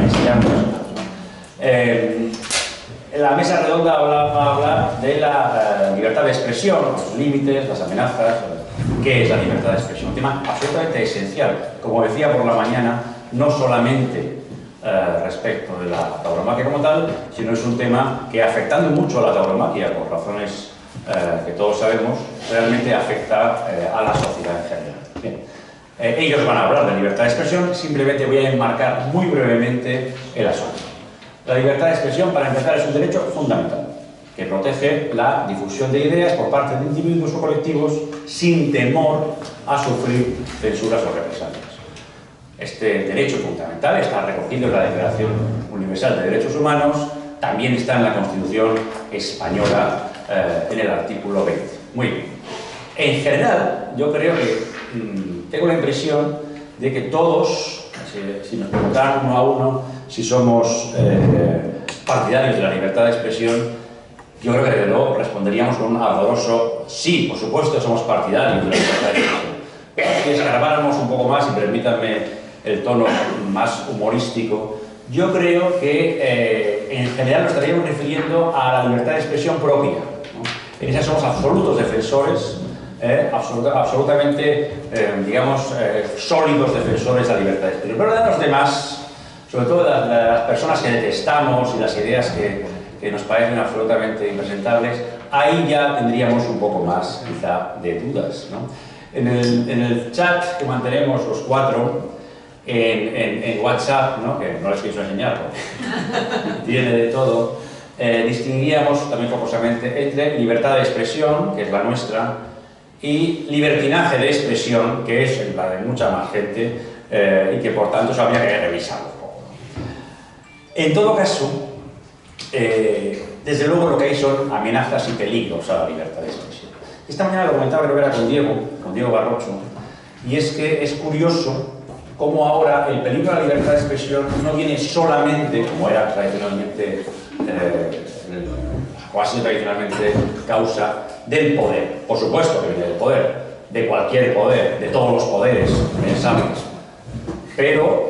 enseñar muchas cosas, ¿no? La mesa redonda va a hablar de la libertad de expresión, los límites, las amenazas. ¿Qué es la libertad de expresión? Un tema absolutamente esencial. Como decía por la mañana, no solamente respecto de la tauromaquia como tal, sino es un tema que, afectando mucho a la tauromaquia por razones que todos sabemos, realmente afecta a la sociedad en general. Bien. Ellos van a hablar de libertad de expresión, simplemente voy a enmarcar muy brevemente el asunto. La libertad de expresión, para empezar, es un derecho fundamental que protege la difusión de ideas por parte de individuos o colectivos sin temor a sufrir censuras o represalias. Este derecho fundamental está recogido en la Declaración Universal de Derechos Humanos, también está en la Constitución española en el artículo 20. Muy bien. En general, yo creo que tengo la impresión de que todos, si nos preguntaran uno a uno si somos partidarios de la libertad de expresión, yo creo que desde luego responderíamos con un ardoroso sí, por supuesto somos partidarios de la libertad de expresión. Si escarbáramos un poco más, y permítanme el tono más humorístico, yo creo que en general nos estaríamos refiriendo a la libertad de expresión propia, ¿no? En esa somos absolutos defensores, absolutamente, digamos, sólidos defensores de la libertad de expresión. Pero de los demás, sobre todo de las personas que detestamos y las ideas que nos parecen absolutamente impresentables, ahí ya tendríamos un poco más, quizá, de dudas, ¿no? En el chat que mantenemos los cuatro, en WhatsApp, ¿no? Que no les pienso enseñar porque tiene de todo, distinguíamos también forzosamente entre libertad de expresión, que es la nuestra, y libertinaje de expresión, que es la de mucha más gente, y que por tanto se habría que revisar un poco. En todo caso, desde luego lo que hay son amenazas y peligros a la libertad de expresión. Esta mañana lo comentaba, creo que era con Diego Barrocho, y es que es curioso cómo ahora el peligro a la libertad de expresión no viene solamente, como era tradicionalmente, o ha sido tradicionalmente, causa del poder. Por supuesto que viene del poder, de cualquier poder, de todos los poderes pensables, pero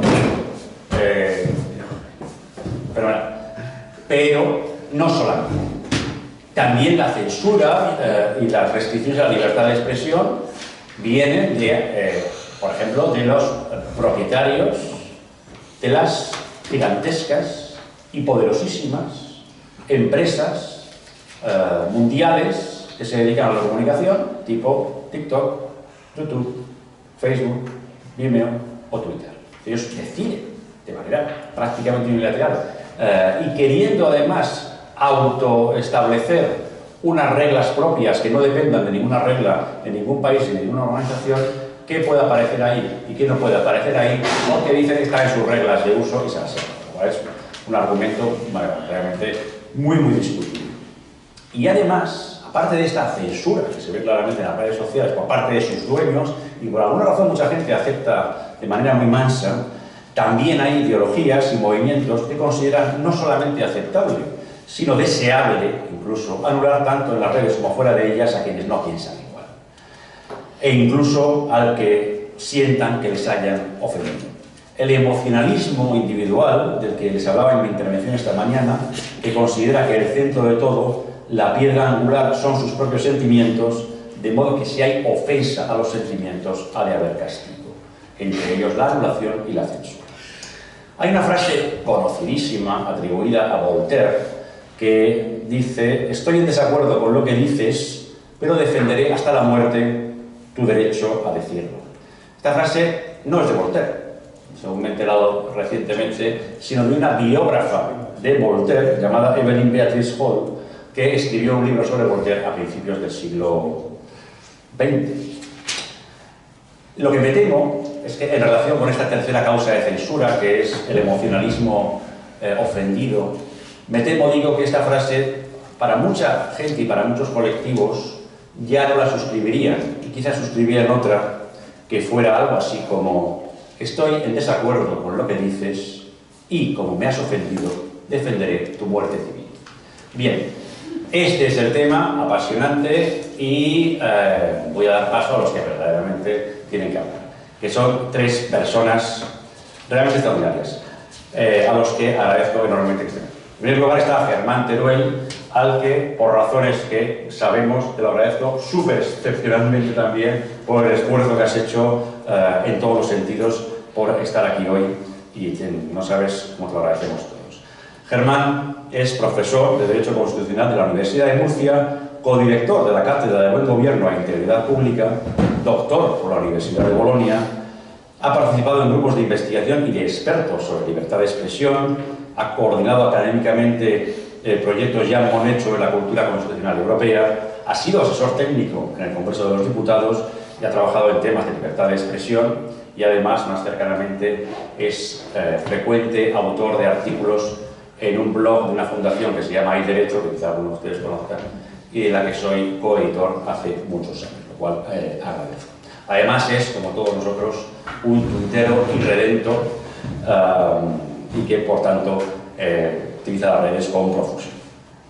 no solamente. También la censura y las restricciones a la libertad de expresión vienen de, por ejemplo, de los propietarios de las gigantescas y poderosísimas empresas mundiales que se dedican a la comunicación, tipo TikTok, YouTube, Facebook, Vimeo o Twitter. Ellos deciden de manera prácticamente unilateral y queriendo además autoestablecer unas reglas propias que no dependan de ninguna regla en ningún país y de ninguna organización, qué puede aparecer ahí y qué no puede aparecer ahí, porque dicen que está en sus reglas de uso y se las salvan. Es un argumento realmente muy discutible. Y además, aparte de esta censura que se ve claramente en las redes sociales por parte de sus dueños, y por alguna razón mucha gente acepta de manera muy mansa, también hay ideologías y movimientos que consideran no solamente aceptable, sino deseable, incluso, anular tanto en las redes como fuera de ellas a quienes no piensan igual. E incluso al que sientan que les hayan ofendido. El emocionalismo individual, del que les hablaba en mi intervención esta mañana, que considera que el centro de todo, la piedra angular, son sus propios sentimientos, de modo que si hay ofensa a los sentimientos, ha de haber castigo, entre ellos la anulación y la censura. Hay una frase conocidísima, atribuida a Voltaire, que dice: estoy en desacuerdo con lo que dices, pero defenderé hasta la muerte tu derecho a decirlo. Esta frase no es de Voltaire, según me he enterado recientemente, sino de una biógrafa de Voltaire, llamada Evelyn Beatrice Hall, que escribió un libro sobre Voltaire a principios del siglo XX. Lo que me temo es que en relación con esta tercera causa de censura, que es el emocionalismo ofendido, me temo, digo, que esta frase, para mucha gente y para muchos colectivos, ya no la suscribirían, y quizás suscribirían otra que fuera algo así como: estoy en desacuerdo con lo que dices y, como me has ofendido, defenderé tu muerte civil. Bien, este es el tema apasionante y voy a dar paso a los que verdaderamente tienen que hablar, que son tres personas realmente extraordinarias. a los que agradezco enormemente que estén. En primer lugar está Germán Teruel, al que, por razones que sabemos, te lo agradezco súper excepcionalmente también por el esfuerzo que has hecho en todos los sentidos por estar aquí hoy, y no sabes cómo te lo agradecemos todos. Germán es profesor de Derecho Constitucional de la Universidad de Murcia, codirector de la Cátedra de Buen Gobierno e Integridad Pública, doctor por la Universidad de Bolonia, ha participado en grupos de investigación y de expertos sobre libertad de expresión, ha coordinado académicamente proyectos ya Monnet sobre la cultura constitucional europea, ha sido asesor técnico en el Congreso de los Diputados y ha trabajado en temas de libertad de expresión, y además, más cercanamente, es frecuente autor de artículos en un blog de una fundación que se llama Hay Derecho, que quizá algunos de ustedes conozcan, y de la que soy coeditor hace muchos años, lo cual agradezco. Además es, como todos nosotros, un tuitero irredento y que, por tanto, utiliza las redes con profusión.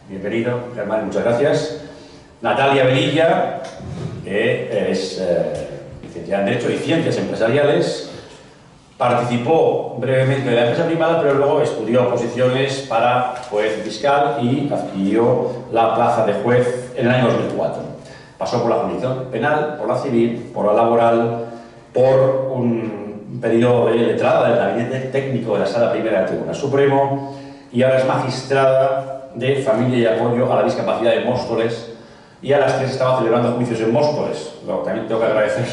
Bienvenido, Germán, muchas gracias. Natalia Velilla, que es licenciada en Derecho y Ciencias Empresariales, participó brevemente de la empresa privada, pero luego estudió oposiciones para juez fiscal y adquirió la plaza de juez en el año 2004. Pasó por la jurisdicción penal, por la civil, por la laboral, por un periodo de letrada del gabinete técnico de la Sala Primera del Tribunal Supremo, y ahora es magistrada de Familia y Apoyo a la Discapacidad de Móstoles, y a las 3 estaba celebrando juicios en Móstoles. Luego, también tengo que agradecer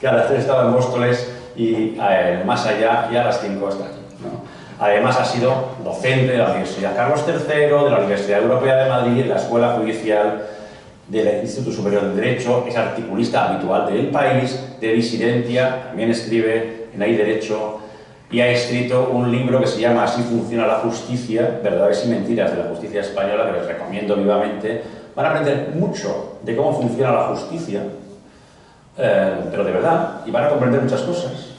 que a las 3 estaba en Móstoles y más allá, y a las 5 está aquí, ¿no? Además ha sido docente de la Universidad Carlos III, de la Universidad Europea de Madrid, de la Escuela Judicial del Instituto Superior de Derecho, es articulista habitual de El País, de Disidencia, también escribe en Hay Derecho, y ha escrito un libro que se llama Así funciona la justicia, verdades y mentiras de la justicia española, que les recomiendo vivamente. Van a aprender mucho de cómo funciona la justicia, pero de verdad, y van a comprender muchas cosas.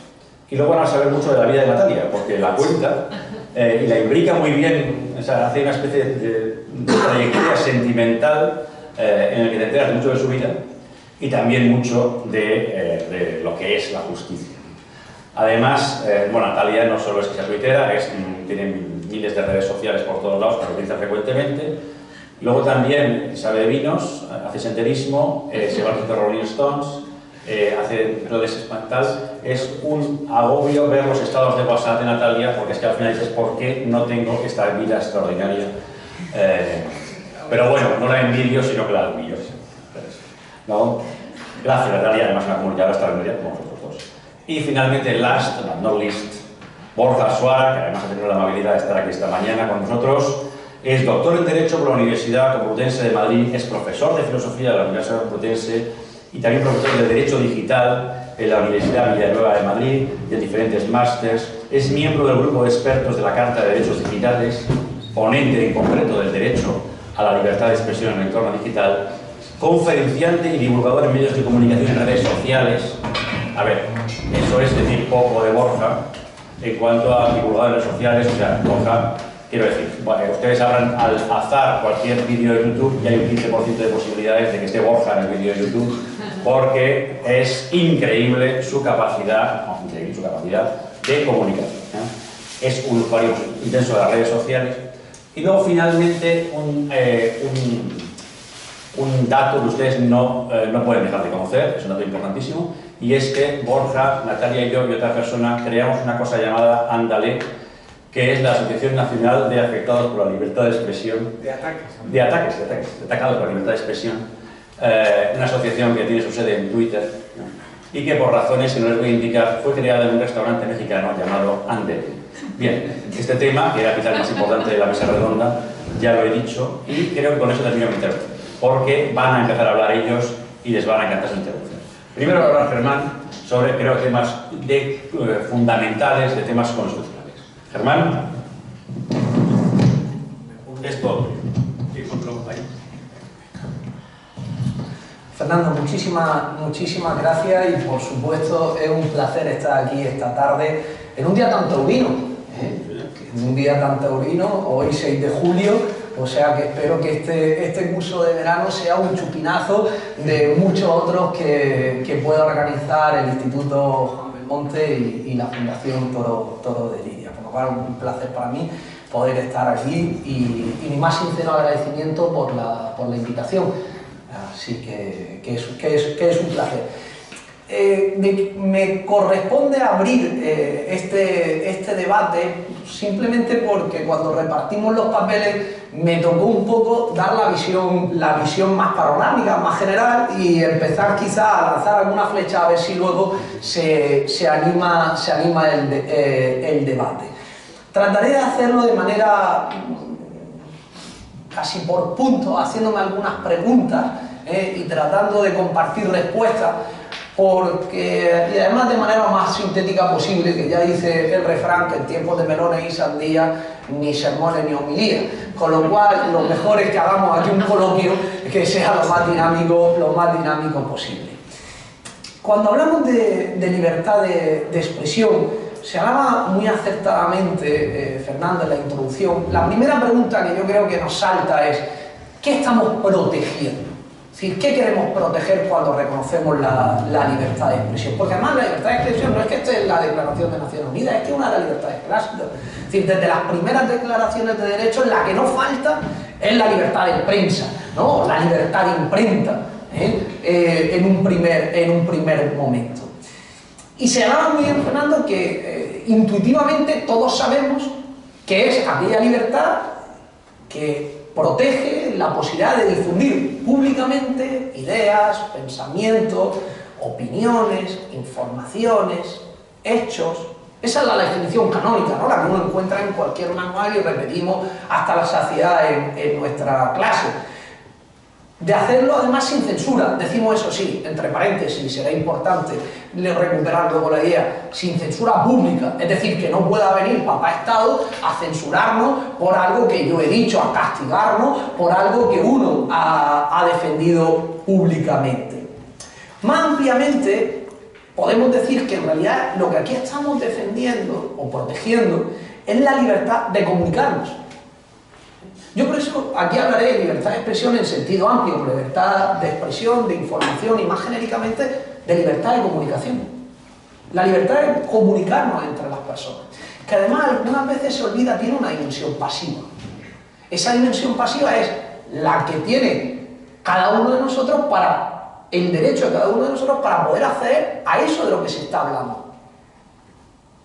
Y luego van a saber mucho de la vida de Natalia, porque la cuenta y la imbrica muy bien, o sea, hace una especie de trayectoria sentimental en el que te enteras mucho de su vida y también mucho de lo que es la justicia. Además, bueno, Natalia no solo es que sea tuitera, tiene miles de redes sociales por todos lados que lo utiliza frecuentemente. Luego también sabe de vinos, hace senderismo, se va a los Rolling Stones, hace redes espantales. Es un agobio ver los estados de WhatsApp de Natalia, porque es que al final dices, ¿por qué no tengo esta vida extraordinaria? Pero bueno, no la envidio, sino que la admiro. ¿No? Gracias, Natalia, además una comunicadora extraordinaria como vosotros dos. Y finalmente, last but not least, Borja Suara, que además ha tenido la amabilidad de estar aquí esta mañana con nosotros. Es doctor en Derecho por la Universidad Complutense de Madrid, es profesor de Filosofía de la Universidad Complutense y también profesor de Derecho Digital en la Universidad Villanueva de Madrid, de diferentes másters. Es miembro del grupo de expertos de la Carta de Derechos Digitales, ponente en concreto del derecho a la libertad de expresión en el entorno digital, conferenciante y divulgador en medios de comunicación y en redes sociales. A ver, eso es decir poco de Borja en cuanto a divulgador en redes sociales. O sea, Borja, quiero decir, bueno, ustedes abran al azar cualquier vídeo de YouTube y hay un 15% de posibilidades de que esté Borja en el vídeo de YouTube, porque es increíble su capacidad, de comunicación, ¿eh? Es un usuario intenso de las redes sociales. Y luego, finalmente, un dato que ustedes no pueden dejar de conocer, es un dato importantísimo, y es que Borja, Natalia y yo y otra persona creamos una cosa llamada Ándale, que es la Asociación Nacional de Afectados por la Libertad de Expresión. De atacados por la libertad de expresión. Una asociación que tiene su sede en Twitter, ¿no? Y que, por razones que no les voy a indicar, fue creada en un restaurante mexicano llamado Andere. Bien, este tema, que era quizás el más importante de la mesa redonda, ya lo he dicho, y creo que con eso termino mi intervención, porque van a empezar a hablar ellos y les van a encantar su intervención. Primero va a hablar Germán sobre, creo, temas fundamentales de temas constitucionales. Germán, es todo. Fernando, muchísimas gracias y por supuesto es un placer estar aquí esta tarde en un día tan taurino, hoy 6 de julio, o sea que espero que este curso de verano sea un chupinazo de muchos otros que pueda organizar el Instituto Juan Belmonte y la Fundación Toro de Lidia. Por lo cual un placer para mí poder estar aquí y mi más sincero agradecimiento por la invitación. Así que es un placer. Me corresponde abrir este debate simplemente porque cuando repartimos los papeles me tocó un poco dar la visión más panorámica, más general, y empezar quizá a lanzar alguna flecha a ver si luego se anima el debate. Trataré de hacerlo de manera casi por puntos, haciéndome algunas preguntas y tratando de compartir respuestas, y además de manera más sintética posible, que ya dice el refrán que en tiempos de melones y sandías ni sermones ni homilías, con lo cual lo mejor es que hagamos aquí un coloquio que sea lo más dinámico posible. Cuando hablamos de libertad de expresión, se hablaba muy acertadamente, Fernando, en la introducción. La primera pregunta que yo creo que nos salta es: ¿qué estamos protegiendo? Es decir, ¿qué queremos proteger cuando reconocemos la libertad de expresión? Porque además la libertad de expresión no es que esté en la Declaración de Naciones Unidas, es que es una de las libertades clásicas. Es decir, desde las primeras declaraciones de derechos, la que no falta es la libertad de prensa, ¿no? La libertad de imprenta, en un primer momento. Y se hablaba muy bien, Fernando, que intuitivamente todos sabemos que es aquella libertad que protege la posibilidad de difundir públicamente ideas, pensamientos, opiniones, informaciones, hechos. Esa es la definición canónica, ¿no? La que uno encuentra en cualquier manual y repetimos hasta la saciedad en nuestra clase. De hacerlo además sin censura, decimos eso sí, entre paréntesis, y será importante recuperar luego la idea, sin censura pública, es decir, que no pueda venir papá Estado a censurarnos por algo que yo he dicho, a castigarnos por algo que uno ha defendido públicamente. Más ampliamente, podemos decir que en realidad lo que aquí estamos defendiendo o protegiendo es la libertad de comunicarnos. Yo por eso aquí hablaré de libertad de expresión en sentido amplio, libertad de expresión, de información y más genéricamente de libertad de comunicación. La libertad de comunicarnos entre las personas, que además algunas veces se olvida, tiene una dimensión pasiva. Esa dimensión pasiva es la que tiene cada uno de nosotros para, el derecho de cada uno de nosotros para poder acceder a eso de lo que se está hablando,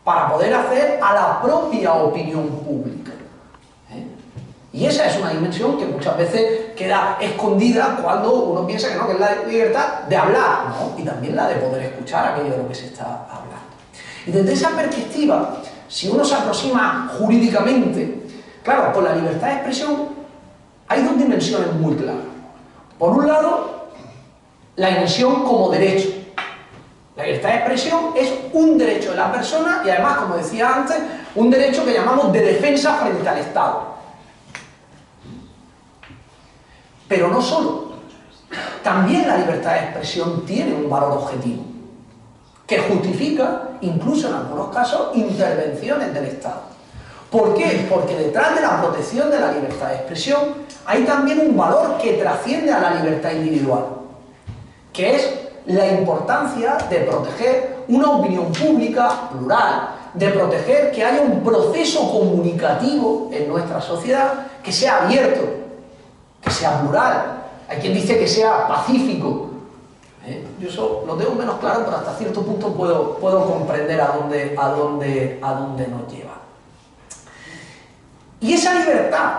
para poder acceder a la propia opinión pública. Y esa es una dimensión que muchas veces queda escondida cuando uno piensa que no, que es la libertad de hablar, ¿no? Y también la de poder escuchar aquello de lo que se está hablando. Y desde esa perspectiva, si uno se aproxima jurídicamente, claro, con la libertad de expresión hay dos dimensiones muy claras. Por un lado, la dimensión como derecho. La libertad de expresión es un derecho de la persona y además, como decía antes, un derecho que llamamos de defensa frente al Estado. Pero no solo, también la libertad de expresión tiene un valor objetivo, que justifica, incluso en algunos casos, intervenciones del Estado. ¿Por qué? Porque detrás de la protección de la libertad de expresión hay también un valor que trasciende a la libertad individual, que es la importancia de proteger una opinión pública plural, de proteger que haya un proceso comunicativo en nuestra sociedad que sea abierto, que sea plural. Hay quien dice que sea pacífico. Yo eso lo tengo menos claro, pero hasta cierto punto puedo comprender a dónde nos lleva. Y esa libertad,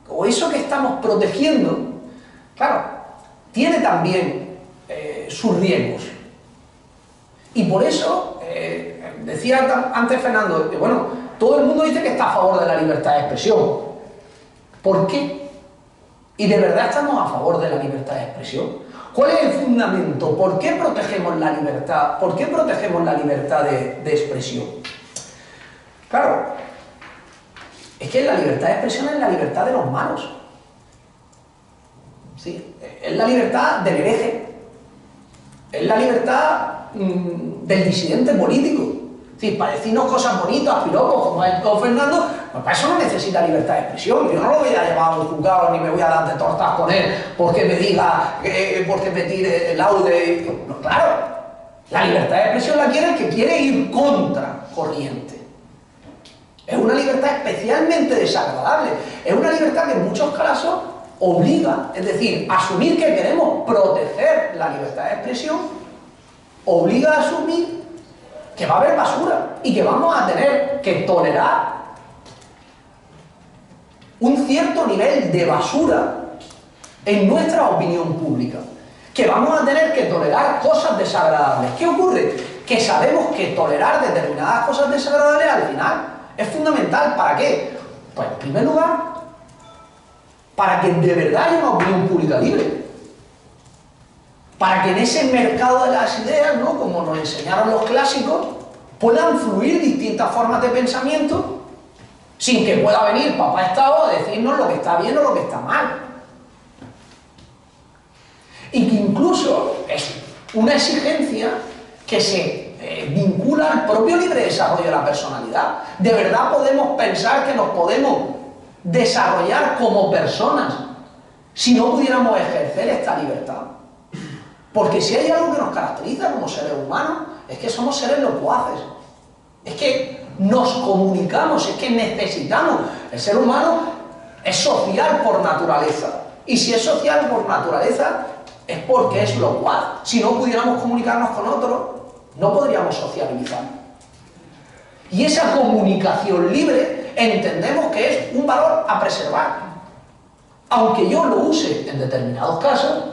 o eso que estamos protegiendo, claro, tiene también sus riesgos. Y por eso, decía antes Fernando, que bueno, todo el mundo dice que está a favor de la libertad de expresión. ¿Por qué? ¿Y de verdad estamos a favor de la libertad de expresión? ¿Cuál es el fundamento? ¿Por qué protegemos la libertad? ¿Por qué protegemos la libertad de expresión? Claro, es que la libertad de expresión es la libertad de los malos. ¿Sí? Es la libertad del hereje. Es la libertad del disidente político. Sí, para decirnos cosas bonitas, piropos, como ha dicho Fernando, pues para eso no necesita libertad de expresión. Yo no lo voy a llevar a un juzgado ni me voy a dar de tortas con él porque me diga, porque me tire el laude. No, claro, la libertad de expresión la quiere el que quiere ir contra corriente. Es una libertad especialmente desagradable. Es una libertad que en muchos casos obliga, es decir, asumir que queremos proteger la libertad de expresión, obliga a asumir que va a haber basura y que vamos a tener que tolerar un cierto nivel de basura en nuestra opinión pública, que vamos a tener que tolerar cosas desagradables. ¿Qué ocurre? Que sabemos que tolerar determinadas cosas desagradables al final es fundamental. ¿Para qué? Pues en primer lugar, para que de verdad haya una opinión pública libre, para que en ese mercado de las ideas, ¿no?, como nos enseñaron los clásicos, puedan fluir distintas formas de pensamiento sin que pueda venir papá Estado a decirnos lo que está bien o lo que está mal. Y que incluso es una exigencia que se vincula al propio libre desarrollo de la personalidad. De verdad podemos pensar que nos podemos desarrollar como personas si no pudiéramos ejercer esta libertad. Porque si hay algo que nos caracteriza como seres humanos, es que somos seres locuaces. Es que nos comunicamos, es que necesitamos. El ser humano es social por naturaleza. Y si es social por naturaleza, es porque es locuaz. Si no pudiéramos comunicarnos con otros, no podríamos sociabilizar. Y esa comunicación libre entendemos que es un valor a preservar. Aunque yo lo use en determinados casos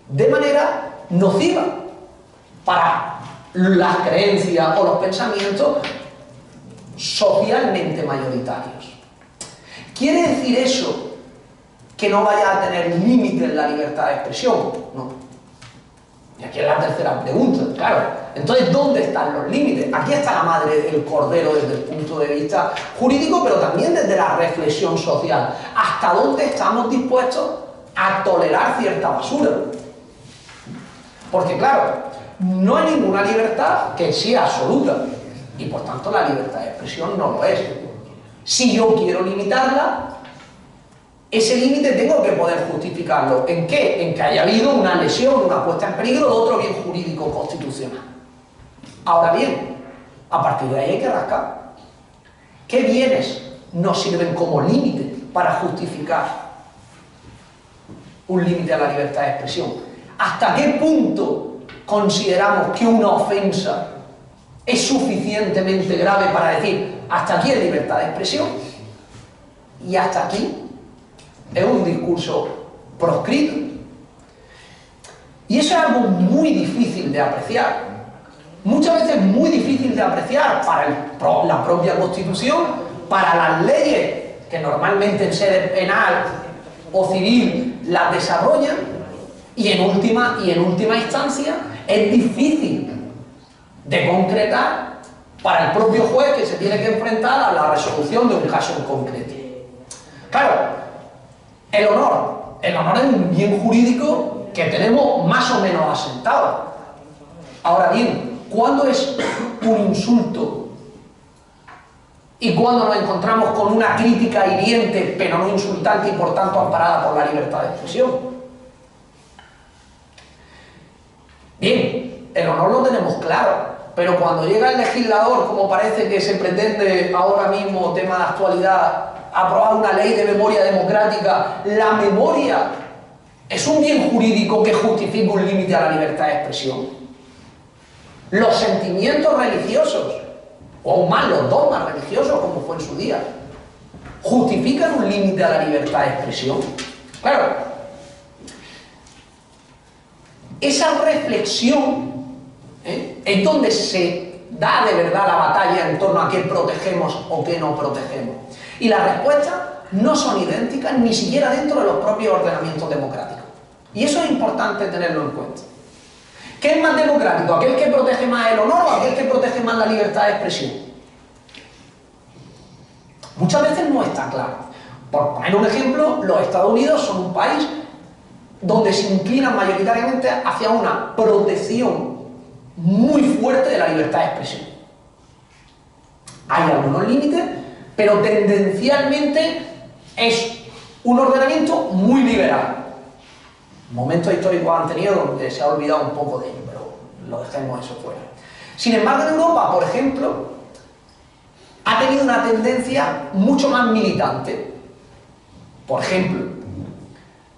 de manera nociva para las creencias o los pensamientos socialmente mayoritarios. ¿Quiere decir eso que no vaya a tener límite en la libertad de expresión? No. Y aquí es la tercera pregunta, claro. Entonces, ¿dónde están los límites? Aquí está la madre del cordero desde el punto de vista jurídico, pero también desde la reflexión social. ¿Hasta dónde estamos dispuestos a tolerar cierta basura? Porque, claro, no hay ninguna libertad que sea absoluta, y por tanto la libertad de expresión no lo es. Si yo quiero limitarla, ese límite tengo que poder justificarlo. ¿En qué? En que haya habido una lesión, una puesta en peligro de otro bien jurídico constitucional. Ahora bien, a partir de ahí hay que rascar. ¿Qué bienes nos sirven como límite para justificar un límite a la libertad de expresión? ¿Hasta qué punto consideramos que una ofensa es suficientemente grave para decir hasta aquí es libertad de expresión y hasta aquí es un discurso proscrito? Y eso es algo muy difícil de apreciar, muchas veces muy difícil de apreciar para la propia Constitución, para las leyes que normalmente en sede penal o civil las desarrollan, y en última instancia es difícil de concretar para el propio juez que se tiene que enfrentar a la resolución de un caso en concreto. Claro, el honor es un bien jurídico que tenemos más o menos asentado. Ahora bien, ¿cuándo es un insulto y cuándo nos encontramos con una crítica hiriente pero no insultante y por tanto amparada por la libertad de expresión? Bien, el honor lo tenemos claro, pero cuando llega el legislador, como parece que se pretende ahora mismo, tema de actualidad, aprobar una ley de memoria democrática, la memoria es un bien jurídico que justifica un límite a la libertad de expresión. Los sentimientos religiosos, o aún más los dogmas religiosos, como fue en su día, justifican un límite a la libertad de expresión. Claro, esa reflexión es donde se da de verdad la batalla en torno a qué protegemos o qué no protegemos. Y las respuestas no son idénticas ni siquiera dentro de los propios ordenamientos democráticos. Y eso es importante tenerlo en cuenta. ¿Qué es más democrático? ¿Aquel que protege más el honor o aquel que protege más la libertad de expresión? Muchas veces no está claro. Por poner un ejemplo, los Estados Unidos son un país donde se inclinan mayoritariamente hacia una protección muy fuerte de la libertad de expresión. Hay algunos límites, pero tendencialmente es un ordenamiento muy liberal. Momentos históricos han tenido donde se ha olvidado un poco de ello, pero lo dejemos eso fuera. Sin embargo, en Europa, por ejemplo, ha tenido una tendencia mucho más militante. Por ejemplo,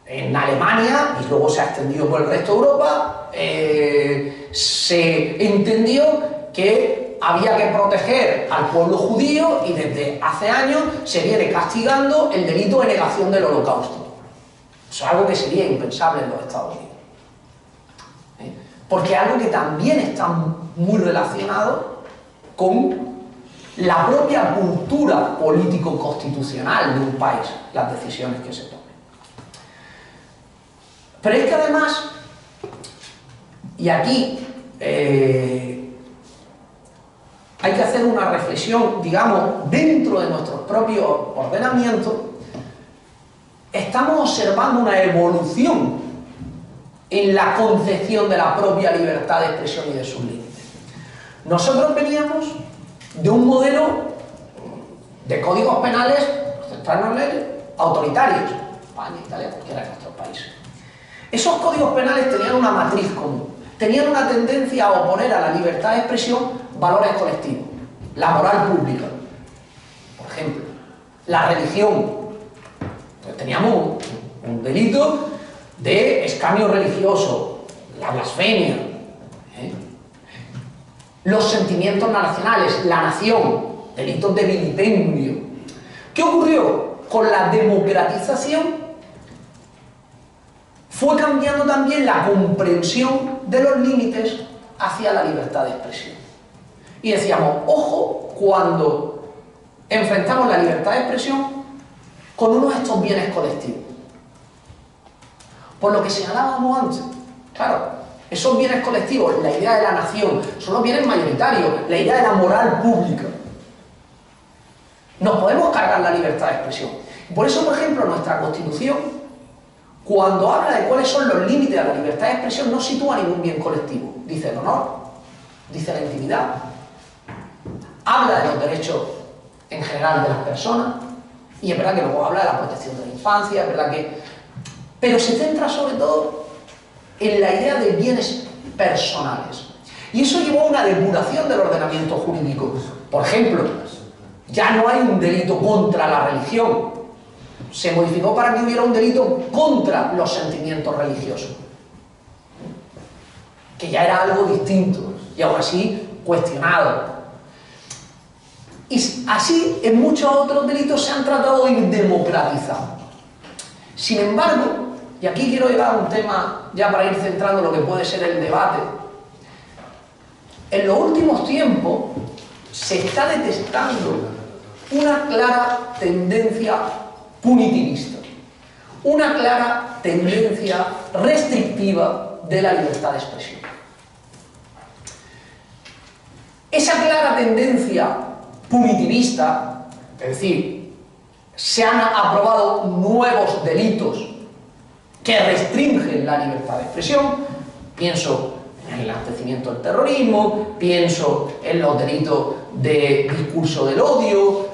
en Alemania, y luego se ha extendido por el resto de Europa, se entendió que había que proteger al pueblo judío y desde hace años se viene castigando el delito de negación del Holocausto. Eso es algo que sería impensable en los Estados Unidos. Porque es algo que también está muy relacionado con la propia cultura político-constitucional de un país, las decisiones que se tomen. Pero es que además, y aquí hay que hacer una reflexión, digamos, dentro de nuestros propios ordenamientos, estamos observando una evolución en la concepción de la propia libertad de expresión y de sus límites. Nosotros veníamos de un modelo de códigos penales, centrarnos en leyes, autoritarios, España, Italia, cualquiera de nuestros países. Esos códigos penales tenían una matriz común, tenían una tendencia a oponer a la libertad de expresión valores colectivos, la moral pública, por ejemplo, la religión. Pues teníamos un delito de escarnio religioso, la blasfemia, los sentimientos nacionales, la nación, delitos de vilipendio. ¿Qué ocurrió? Con la democratización fue cambiando también la comprensión de los límites hacia la libertad de expresión. Y decíamos, ojo, cuando enfrentamos la libertad de expresión con uno de estos bienes colectivos. Por lo que señalábamos antes, claro, esos bienes colectivos, la idea de la nación, son los bienes mayoritarios, la idea de la moral pública. Nos podemos cargar la libertad de expresión. Por eso, por ejemplo, nuestra Constitución, cuando habla de cuáles son los límites de la libertad de expresión, no sitúa ningún bien colectivo. Dice el honor, dice la intimidad, habla de los derechos en general de las personas, y es verdad que luego habla de la protección de la infancia, es verdad que... pero se centra sobre todo en la idea de bienes personales. Y eso llevó a una depuración del ordenamiento jurídico. Por ejemplo, ya no hay un delito contra la religión. Se modificó para que hubiera un delito contra los sentimientos religiosos, que ya era algo distinto y aún así cuestionado. Y así en muchos otros delitos se han tratado de ir democratizando. Sin embargo, y aquí quiero llegar a un tema ya para ir centrando lo que puede ser el debate, en los últimos tiempos se está detectando una clara tendencia punitivista, una clara tendencia restrictiva de la libertad de expresión. Esa clara tendencia punitivista, es decir, se han aprobado nuevos delitos que restringen la libertad de expresión, pienso en el enaltecimiento del terrorismo, pienso en los delitos de discurso del odio,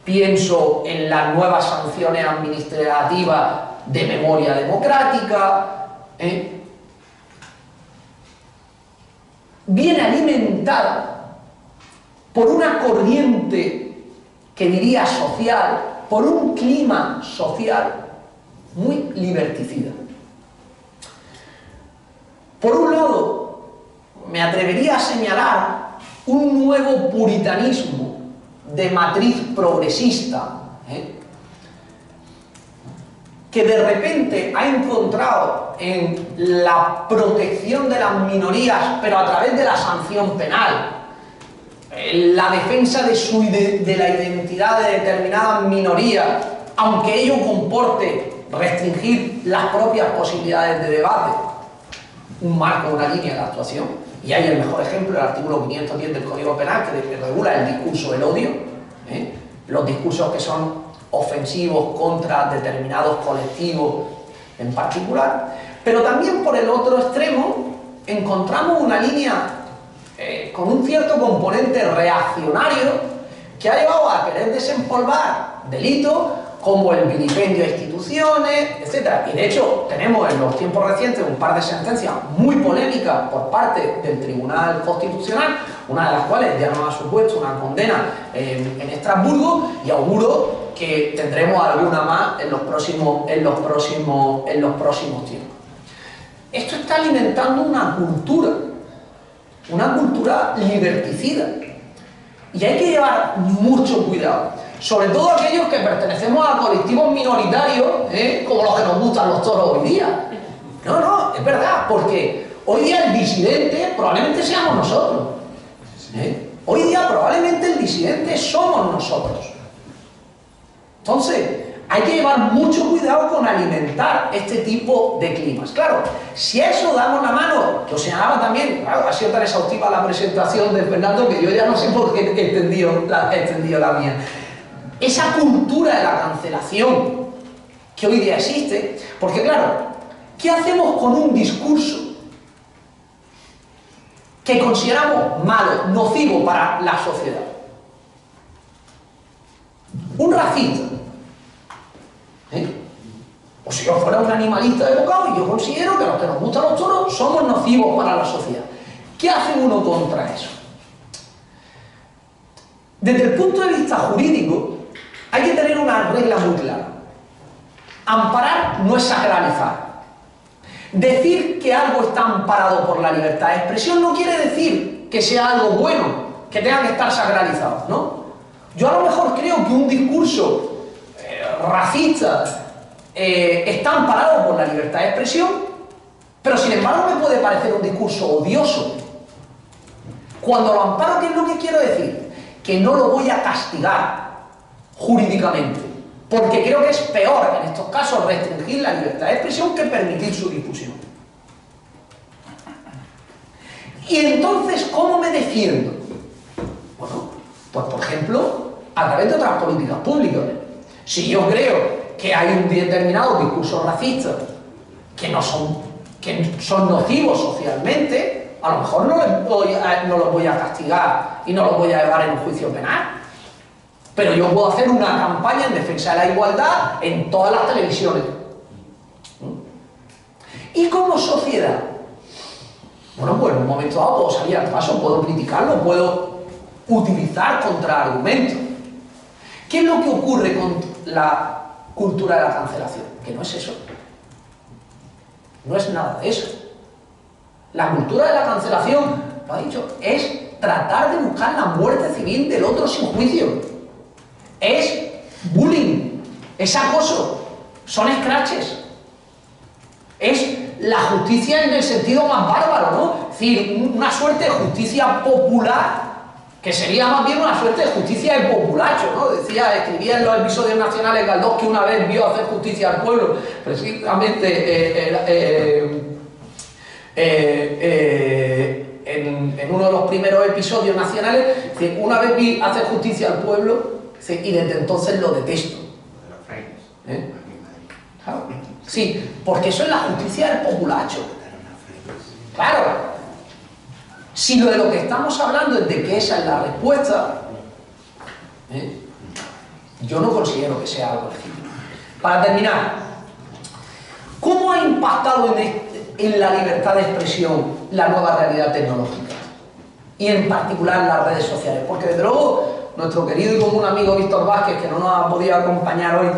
pienso en las nuevas sanciones administrativas de memoria democrática, viene alimentada por una corriente que diría social, por un clima social muy liberticida. Por un lado, me atrevería a señalar un nuevo puritanismo de matriz progresista, que de repente ha encontrado en la protección de las minorías, pero a través de la sanción penal, la defensa de la identidad de determinadas minorías, aunque ello comporte restringir las propias posibilidades de debate, un marco, una línea de actuación. Y hay el mejor ejemplo, el artículo 510 del Código Penal, que regula el discurso del odio, los discursos que son ofensivos contra determinados colectivos en particular. Pero también por el otro extremo encontramos una línea con un cierto componente reaccionario que ha llevado a querer desempolvar delitos como el vilipendio a instituciones, etc. Y de hecho tenemos en los tiempos recientes un par de sentencias muy polémicas por parte del Tribunal Constitucional, una de las cuales ya nos ha supuesto una condena en Estrasburgo, y auguro que tendremos alguna más en los próximos tiempos. Esto está alimentando una cultura liberticida, y hay que llevar mucho cuidado, sobre todo aquellos que pertenecemos a colectivos minoritarios, como los que nos gustan los toros hoy día. No, es verdad, porque hoy día el disidente probablemente seamos nosotros. Hoy día probablemente el disidente somos nosotros. Entonces, hay que llevar mucho cuidado con alimentar este tipo de climas. Claro, si a eso damos la mano, lo señalaba también, claro, ha sido tan exhaustiva la presentación de Fernando que yo ya no sé por qué he extendido la mía. Esa cultura de la cancelación que hoy día existe, porque claro, ¿qué hacemos con un discurso que consideramos malo, nocivo para la sociedad? Un racista. O si yo fuera un animalista de bocado y yo considero que los que nos gustan los toros somos nocivos para la sociedad. ¿Qué hace uno contra eso? Desde el punto de vista jurídico, hay que tener una regla muy clara. Amparar no es sacralizar. Decir que algo está amparado por la libertad de expresión no quiere decir que sea algo bueno, que tenga que estar sacralizado, ¿no? Yo a lo mejor creo que un discurso racista está amparado por la libertad de expresión, pero sin embargo me puede parecer un discurso odioso. Cuando lo amparo, ¿qué es lo que quiero decir? Que no lo voy a castigar jurídicamente, porque creo que es peor en estos casos restringir la libertad de expresión que permitir su difusión. Y entonces, ¿cómo me defiendo? Bueno, pues por ejemplo, a través de otras políticas públicas. Si yo creo que hay un determinado discurso racista que son nocivos socialmente, a lo mejor no los voy a castigar y no los voy a llevar en un juicio penal. Pero yo puedo hacer una campaña en defensa de la igualdad en todas las televisiones. Y como sociedad, bueno, pues en un momento dado puedo salir al paso, puedo criticarlo, puedo utilizar contraargumentos. ¿Qué es lo que ocurre con la cultura de la cancelación? Que no es eso. No es nada de eso. La cultura de la cancelación, lo ha dicho, es tratar de buscar la muerte civil del otro sin juicio. Es bullying, es acoso, son escraches. Es la justicia en el sentido más bárbaro, ¿no? Es decir, una suerte de justicia popular, que sería más bien una suerte de justicia de populacho, ¿no? Escribía en los episodios nacionales Galdós que una vez vio hacer justicia al pueblo, precisamente en uno de los primeros episodios nacionales, una vez vi hacer justicia al pueblo y desde entonces lo detesto. Claro. Sí, porque eso es la justicia del populacho. Claro. Si de lo que estamos hablando es de que esa es la respuesta, yo no considero que sea algo legítimo. Para terminar, ¿cómo ha impactado en la libertad de expresión la nueva realidad tecnológica? Y en particular las redes sociales. Porque desde luego, nuestro querido y común amigo Víctor Vázquez, que no nos ha podido acompañar hoy,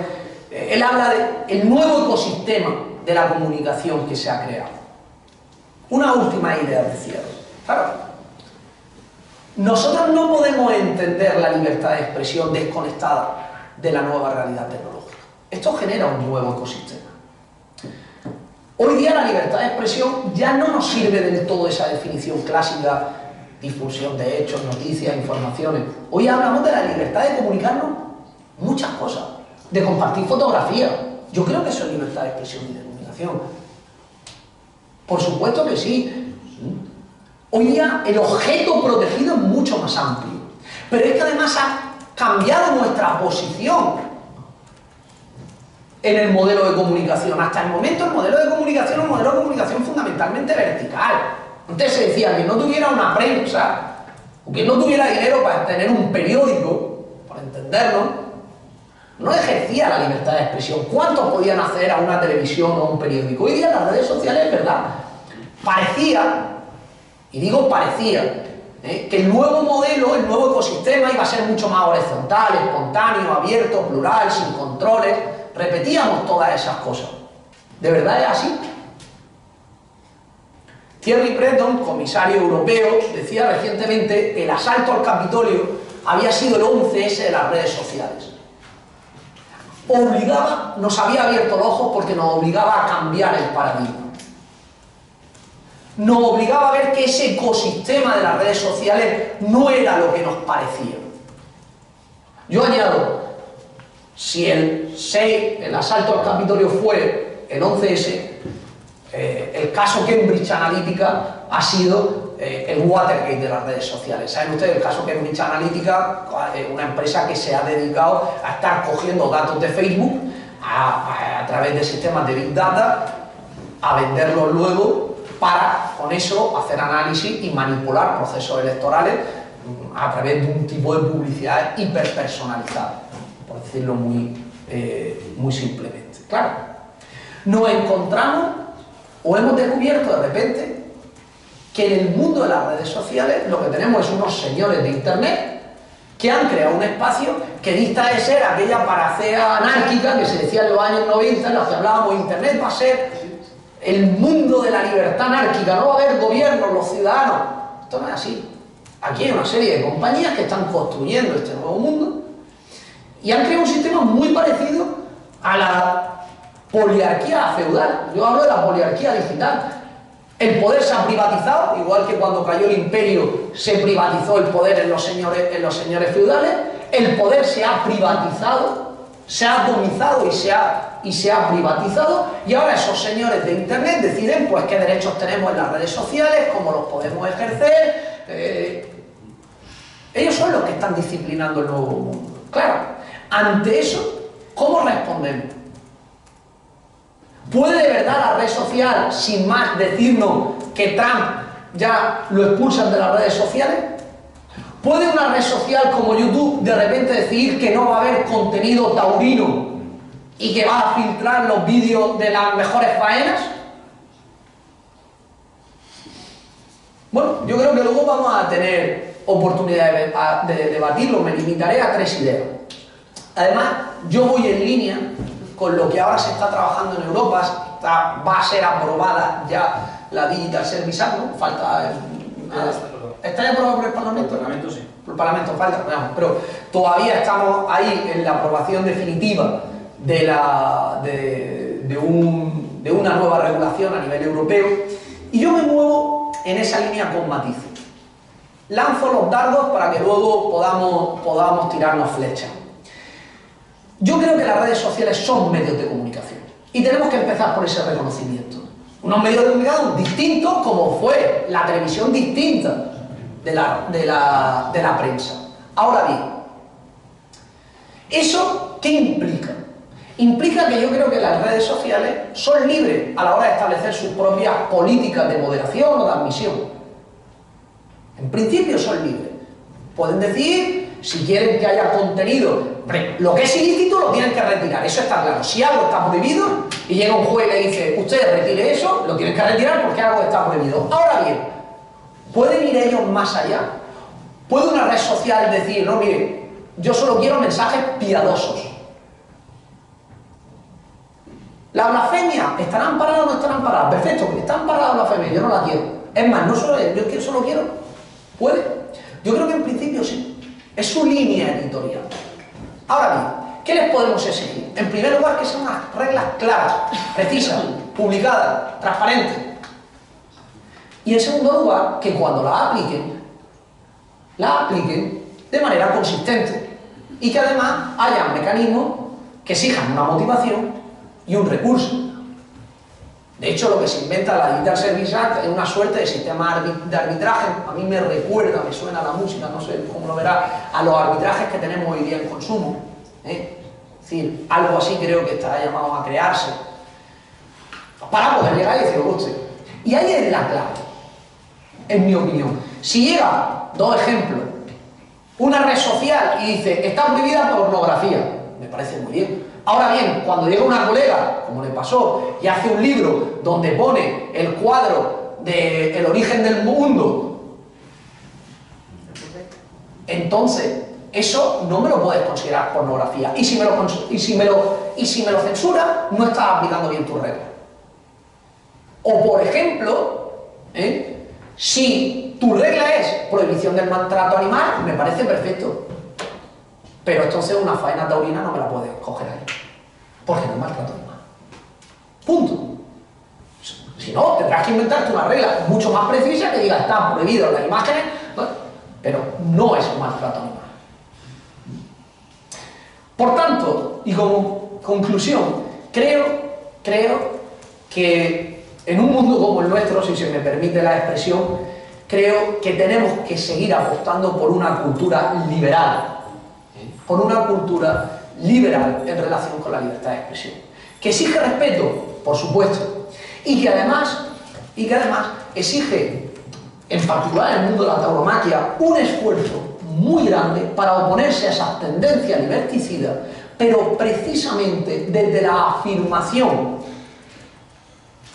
él habla del nuevo ecosistema de la comunicación que se ha creado. Una última idea de cierre. Claro, nosotros no podemos entender la libertad de expresión desconectada de la nueva realidad tecnológica. Esto genera un nuevo ecosistema. Hoy día la libertad de expresión ya no nos sirve del todo esa definición clásica, difusión de hechos, noticias, informaciones. Hoy hablamos de la libertad de comunicarnos muchas cosas, de compartir fotografías. Yo creo que eso es libertad de expresión y de comunicación. Por supuesto que sí. Hoy día el objeto protegido es mucho más amplio, pero es que además ha cambiado nuestra posición en el modelo de comunicación. Hasta el momento el modelo de comunicación es un modelo de comunicación fundamentalmente vertical. Antes se decía que no tuviera una prensa o que no tuviera dinero para tener un periódico, para entenderlo, no ejercía la libertad de expresión. ¿Cuántos podían acceder a una televisión o a un periódico? Hoy día las redes sociales, es verdad, parecía, y digo parecía, que el nuevo modelo, el nuevo ecosistema iba a ser mucho más horizontal, espontáneo, abierto, plural, sin controles. Repetíamos todas esas cosas. ¿De verdad es así? Thierry Breton, comisario europeo, decía recientemente que el asalto al Capitolio había sido el 11S de las redes sociales. Nos había abierto los ojos porque nos obligaba a cambiar el paradigma. Nos obligaba a ver que ese ecosistema de las redes sociales no era lo que nos parecía. Yo añado, si el asalto al Capitolio fue el 11S, el caso Cambridge Analytica ha sido el Watergate de las redes sociales. ¿Saben ustedes? El caso Cambridge Analytica, una empresa que se ha dedicado a estar cogiendo datos de Facebook a través de sistemas de Big Data, a venderlos luego para, con eso, hacer análisis y manipular procesos electorales a través de un tipo de publicidad hiperpersonalizada, por decirlo muy simplemente. Claro, nos encontramos o hemos descubierto de repente que en el mundo de las redes sociales lo que tenemos es unos señores de internet que han creado un espacio que dista de ser aquella paracea anárquica que se decía en los años 90, en los que hablábamos, internet va a ser el mundo de la libertad anárquica, no va a haber gobierno, los ciudadanos. Esto no es así. Aquí hay una serie de compañías que están construyendo este nuevo mundo y han creado un sistema muy parecido a la poliarquía feudal. Yo hablo de la poliarquía digital. El poder se ha privatizado, igual que cuando cayó el imperio se privatizó el poder en los señores feudales. El poder se ha privatizado, se ha atomizado y se ha privatizado, y ahora esos señores de internet deciden pues qué derechos tenemos en las redes sociales, cómo los podemos ejercer. Ellos son los que están disciplinando el nuevo mundo. Claro, ante eso, ¿cómo respondemos? ¿Puede de verdad la red social, sin más, decirnos que Trump ya lo expulsan de las redes sociales? ¿Puede una red social como YouTube de repente decidir que no va a haber contenido taurino y que va a filtrar los vídeos de las mejores faenas? Bueno, yo creo que luego vamos a tener oportunidad de debatirlo. Me limitaré a 3 ideas. Además, yo voy en línea con lo que ahora se está trabajando en Europa. Va a ser aprobada ya la Digital Service Act, ¿no? Falta... ¿Está ya aprobado por el Parlamento? Por el Parlamento sí. Por el Parlamento falta, pero todavía estamos ahí en la aprobación definitiva de una nueva regulación a nivel europeo, y yo me muevo en esa línea con matices. Lanzo los dardos para que luego podamos tirarnos flechas. Yo creo que las redes sociales son medios de comunicación y tenemos que empezar por ese reconocimiento. Unos medios de comunicación distintos, como fue la televisión distinta de la prensa. Ahora bien, ¿eso qué implica? Implica que yo creo que las redes sociales son libres a la hora de establecer sus propias políticas de moderación o de admisión. En principio son libres. Pueden decidir si quieren que haya contenido. Lo que es ilícito lo tienen que retirar, eso está claro. Si algo está prohibido y llega un juez y le dice usted retire eso, lo tienen que retirar porque algo está prohibido. Ahora bien, ¿pueden ir ellos más allá? ¿Puede una red social decir, no, mire, yo solo quiero mensajes piadosos? ¿La blasfemia estarán paradas o no estarán paradas? Perfecto, están paradas la blasfemia, yo no la quiero. Es más, no solo yo solo quiero. ¿Puede? Yo creo que en principio sí. Es su línea editorial. Ahora bien, ¿qué les podemos exigir? En primer lugar, que sean unas reglas claras, precisas, publicadas, transparentes. Y en segundo lugar, que cuando la apliquen de manera consistente. Y que además haya mecanismos que exijan una motivación y un recurso. De hecho, lo que se inventa la Digital Service Act es una suerte de sistema de arbitraje. A mí me recuerda, me suena la música, no sé cómo lo verá, a los arbitrajes que tenemos hoy día en consumo. Es decir, algo así creo que estará llamado a crearse para poder llegar y decir, usted. Y ahí es la clave, en mi opinión. Si llega, dos ejemplos, una red social y dice, está prohibida pornografía, me parece muy bien. Ahora bien, cuando llega una colega, como le pasó, y hace un libro donde pone el cuadro de El origen del mundo entonces eso no me lo puedes considerar pornografía. Y si me lo censura, no estás aplicando bien tus reglas. O por ejemplo, si tu regla es prohibición del maltrato animal, me parece perfecto. Pero entonces una faena taurina no me la puedes coger ahí, porque no es maltrato animal. Punto. Si no, tendrás que inventarte una regla mucho más precisa que diga están prohibidas las imágenes, ¿no? Pero no es un maltrato animal. Por tanto, y como conclusión, creo que en un mundo como el nuestro, si se me permite la expresión, creo que tenemos que seguir apostando por una cultura liberal, en relación con la libertad de expresión, que exige respeto, por supuesto, y que además exige, en particular en el mundo de la tauromaquia, un esfuerzo muy grande para oponerse a esas tendencias liberticidas, pero precisamente desde la afirmación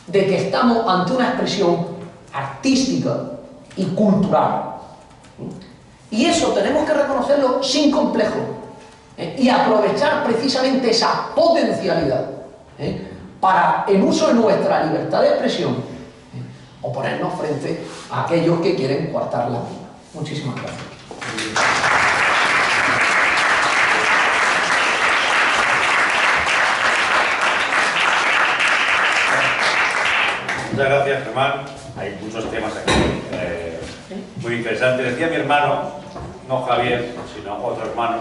de que estamos ante una expresión artística y cultural. Y eso tenemos que reconocerlo sin complejo, y aprovechar precisamente esa potencialidad para, en uso de nuestra libertad de expresión, oponernos frente a aquellos que quieren coartarla. Muchísimas gracias. Muchas gracias, Germán. Hay muchos temas aquí muy interesantes. Decía mi hermano, no Javier, sino otro hermano,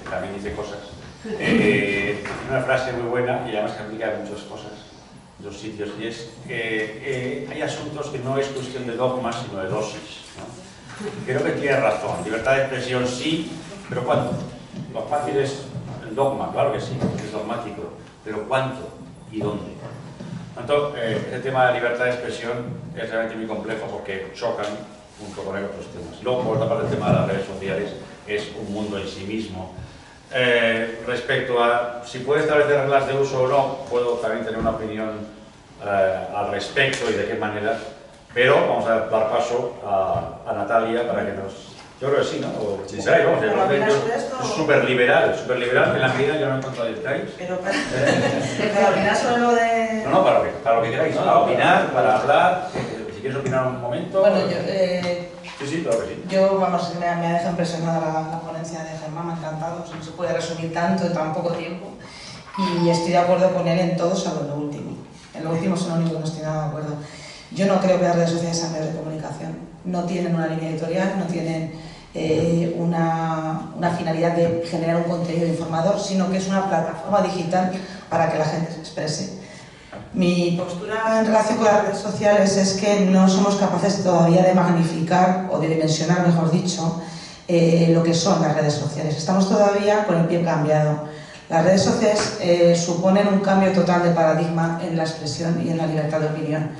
que también dice cosas, una frase muy buena y además que aplica a muchas cosas, muchos sitios, y es que hay asuntos que no es cuestión de dogmas, sino de dosis, ¿no? Creo que tiene razón. Libertad de expresión sí, pero ¿cuánto? Lo fácil es el dogma, claro que sí, es dogmático, pero ¿cuánto y dónde? Por tanto, este tema de la libertad de expresión es realmente muy complejo porque chocan junto con otros temas. Luego, por otra parte, el tema de las redes sociales es un mundo en sí mismo. Respecto a si puede establecer reglas de uso o no, puedo también tener una opinión al respecto y de qué manera, pero vamos a dar paso a Natalia para que nos... Yo creo que sí, ¿no? O, sí, vamos, es súper liberal en la medida que no me contradictáis. Pero para opinar sobre lo de... No, para lo que queráis, para opinar, para hablar, si quieres opinar un momento... Bueno, sí, claro que sí. Yo, vamos, me ha dejado impresionada la ponencia de Germán, me ha encantado, no se puede resumir tanto en tan poco tiempo, y estoy de acuerdo con él en todo, salvo en lo último. En lo último es lo único que no estoy nada de acuerdo. Yo no creo que las redes sociales sean medios de comunicación, no tienen una línea editorial, no tienen una finalidad de generar un contenido informador, sino que es una plataforma digital para que la gente se exprese. Mi postura en relación con las redes sociales es que no somos capaces todavía de magnificar, o de dimensionar, mejor dicho, lo que son las redes sociales. Estamos todavía con el pie cambiado. Las redes sociales suponen un cambio total de paradigma en la expresión y en la libertad de opinión.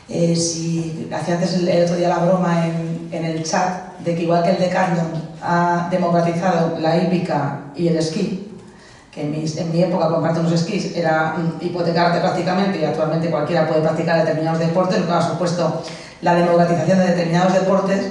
Si hacía antes el otro día la broma en el chat de que igual que el Decathlon ha democratizado la hípica y el esquí, que en mi época comprarte unos esquís era hipotecarte prácticamente, y actualmente cualquiera puede practicar determinados deportes, lo que ha supuesto la democratización de determinados deportes,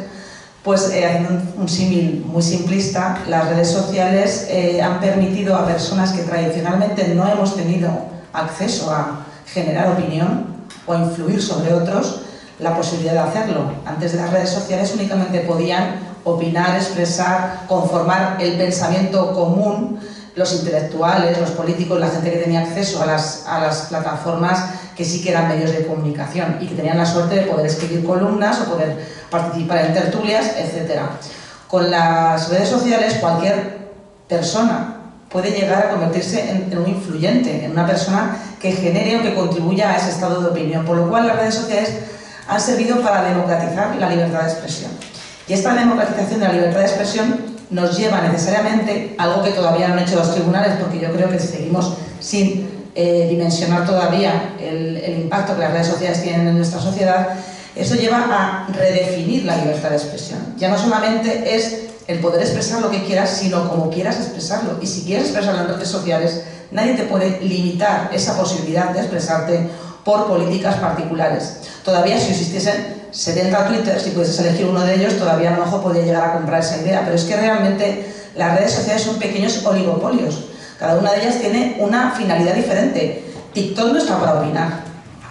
pues haciendo un símil muy simplista, las redes sociales han permitido a personas que tradicionalmente no hemos tenido acceso a generar opinión o influir sobre otros, la posibilidad de hacerlo. Antes de las redes sociales únicamente podían opinar, expresar, conformar el pensamiento común los intelectuales, los políticos, la gente que tenía acceso a las plataformas que sí que eran medios de comunicación y que tenían la suerte de poder escribir columnas o poder participar en tertulias, etc. Con las redes sociales cualquier persona puede llegar a convertirse en un influyente, en una persona que genere o que contribuya a ese estado de opinión, por lo cual las redes sociales han servido para democratizar la libertad de expresión. Y esta democratización de la libertad de expresión nos lleva necesariamente, algo que todavía no han hecho los tribunales, porque yo creo que seguimos sin dimensionar todavía el impacto que las redes sociales tienen en nuestra sociedad, eso lleva a redefinir la libertad de expresión. Ya no solamente es el poder expresar lo que quieras, sino como quieras expresarlo. Y si quieres expresarlo en redes sociales, nadie te puede limitar esa posibilidad de expresarte por políticas particulares. Todavía si existiesen 70 Twitter, si pudieses elegir uno de ellos, todavía a lo mejor podría llegar a comprar esa idea, pero es que realmente las redes sociales son pequeños oligopolios. Cada una de ellas tiene una finalidad diferente. TikTok no está para opinar.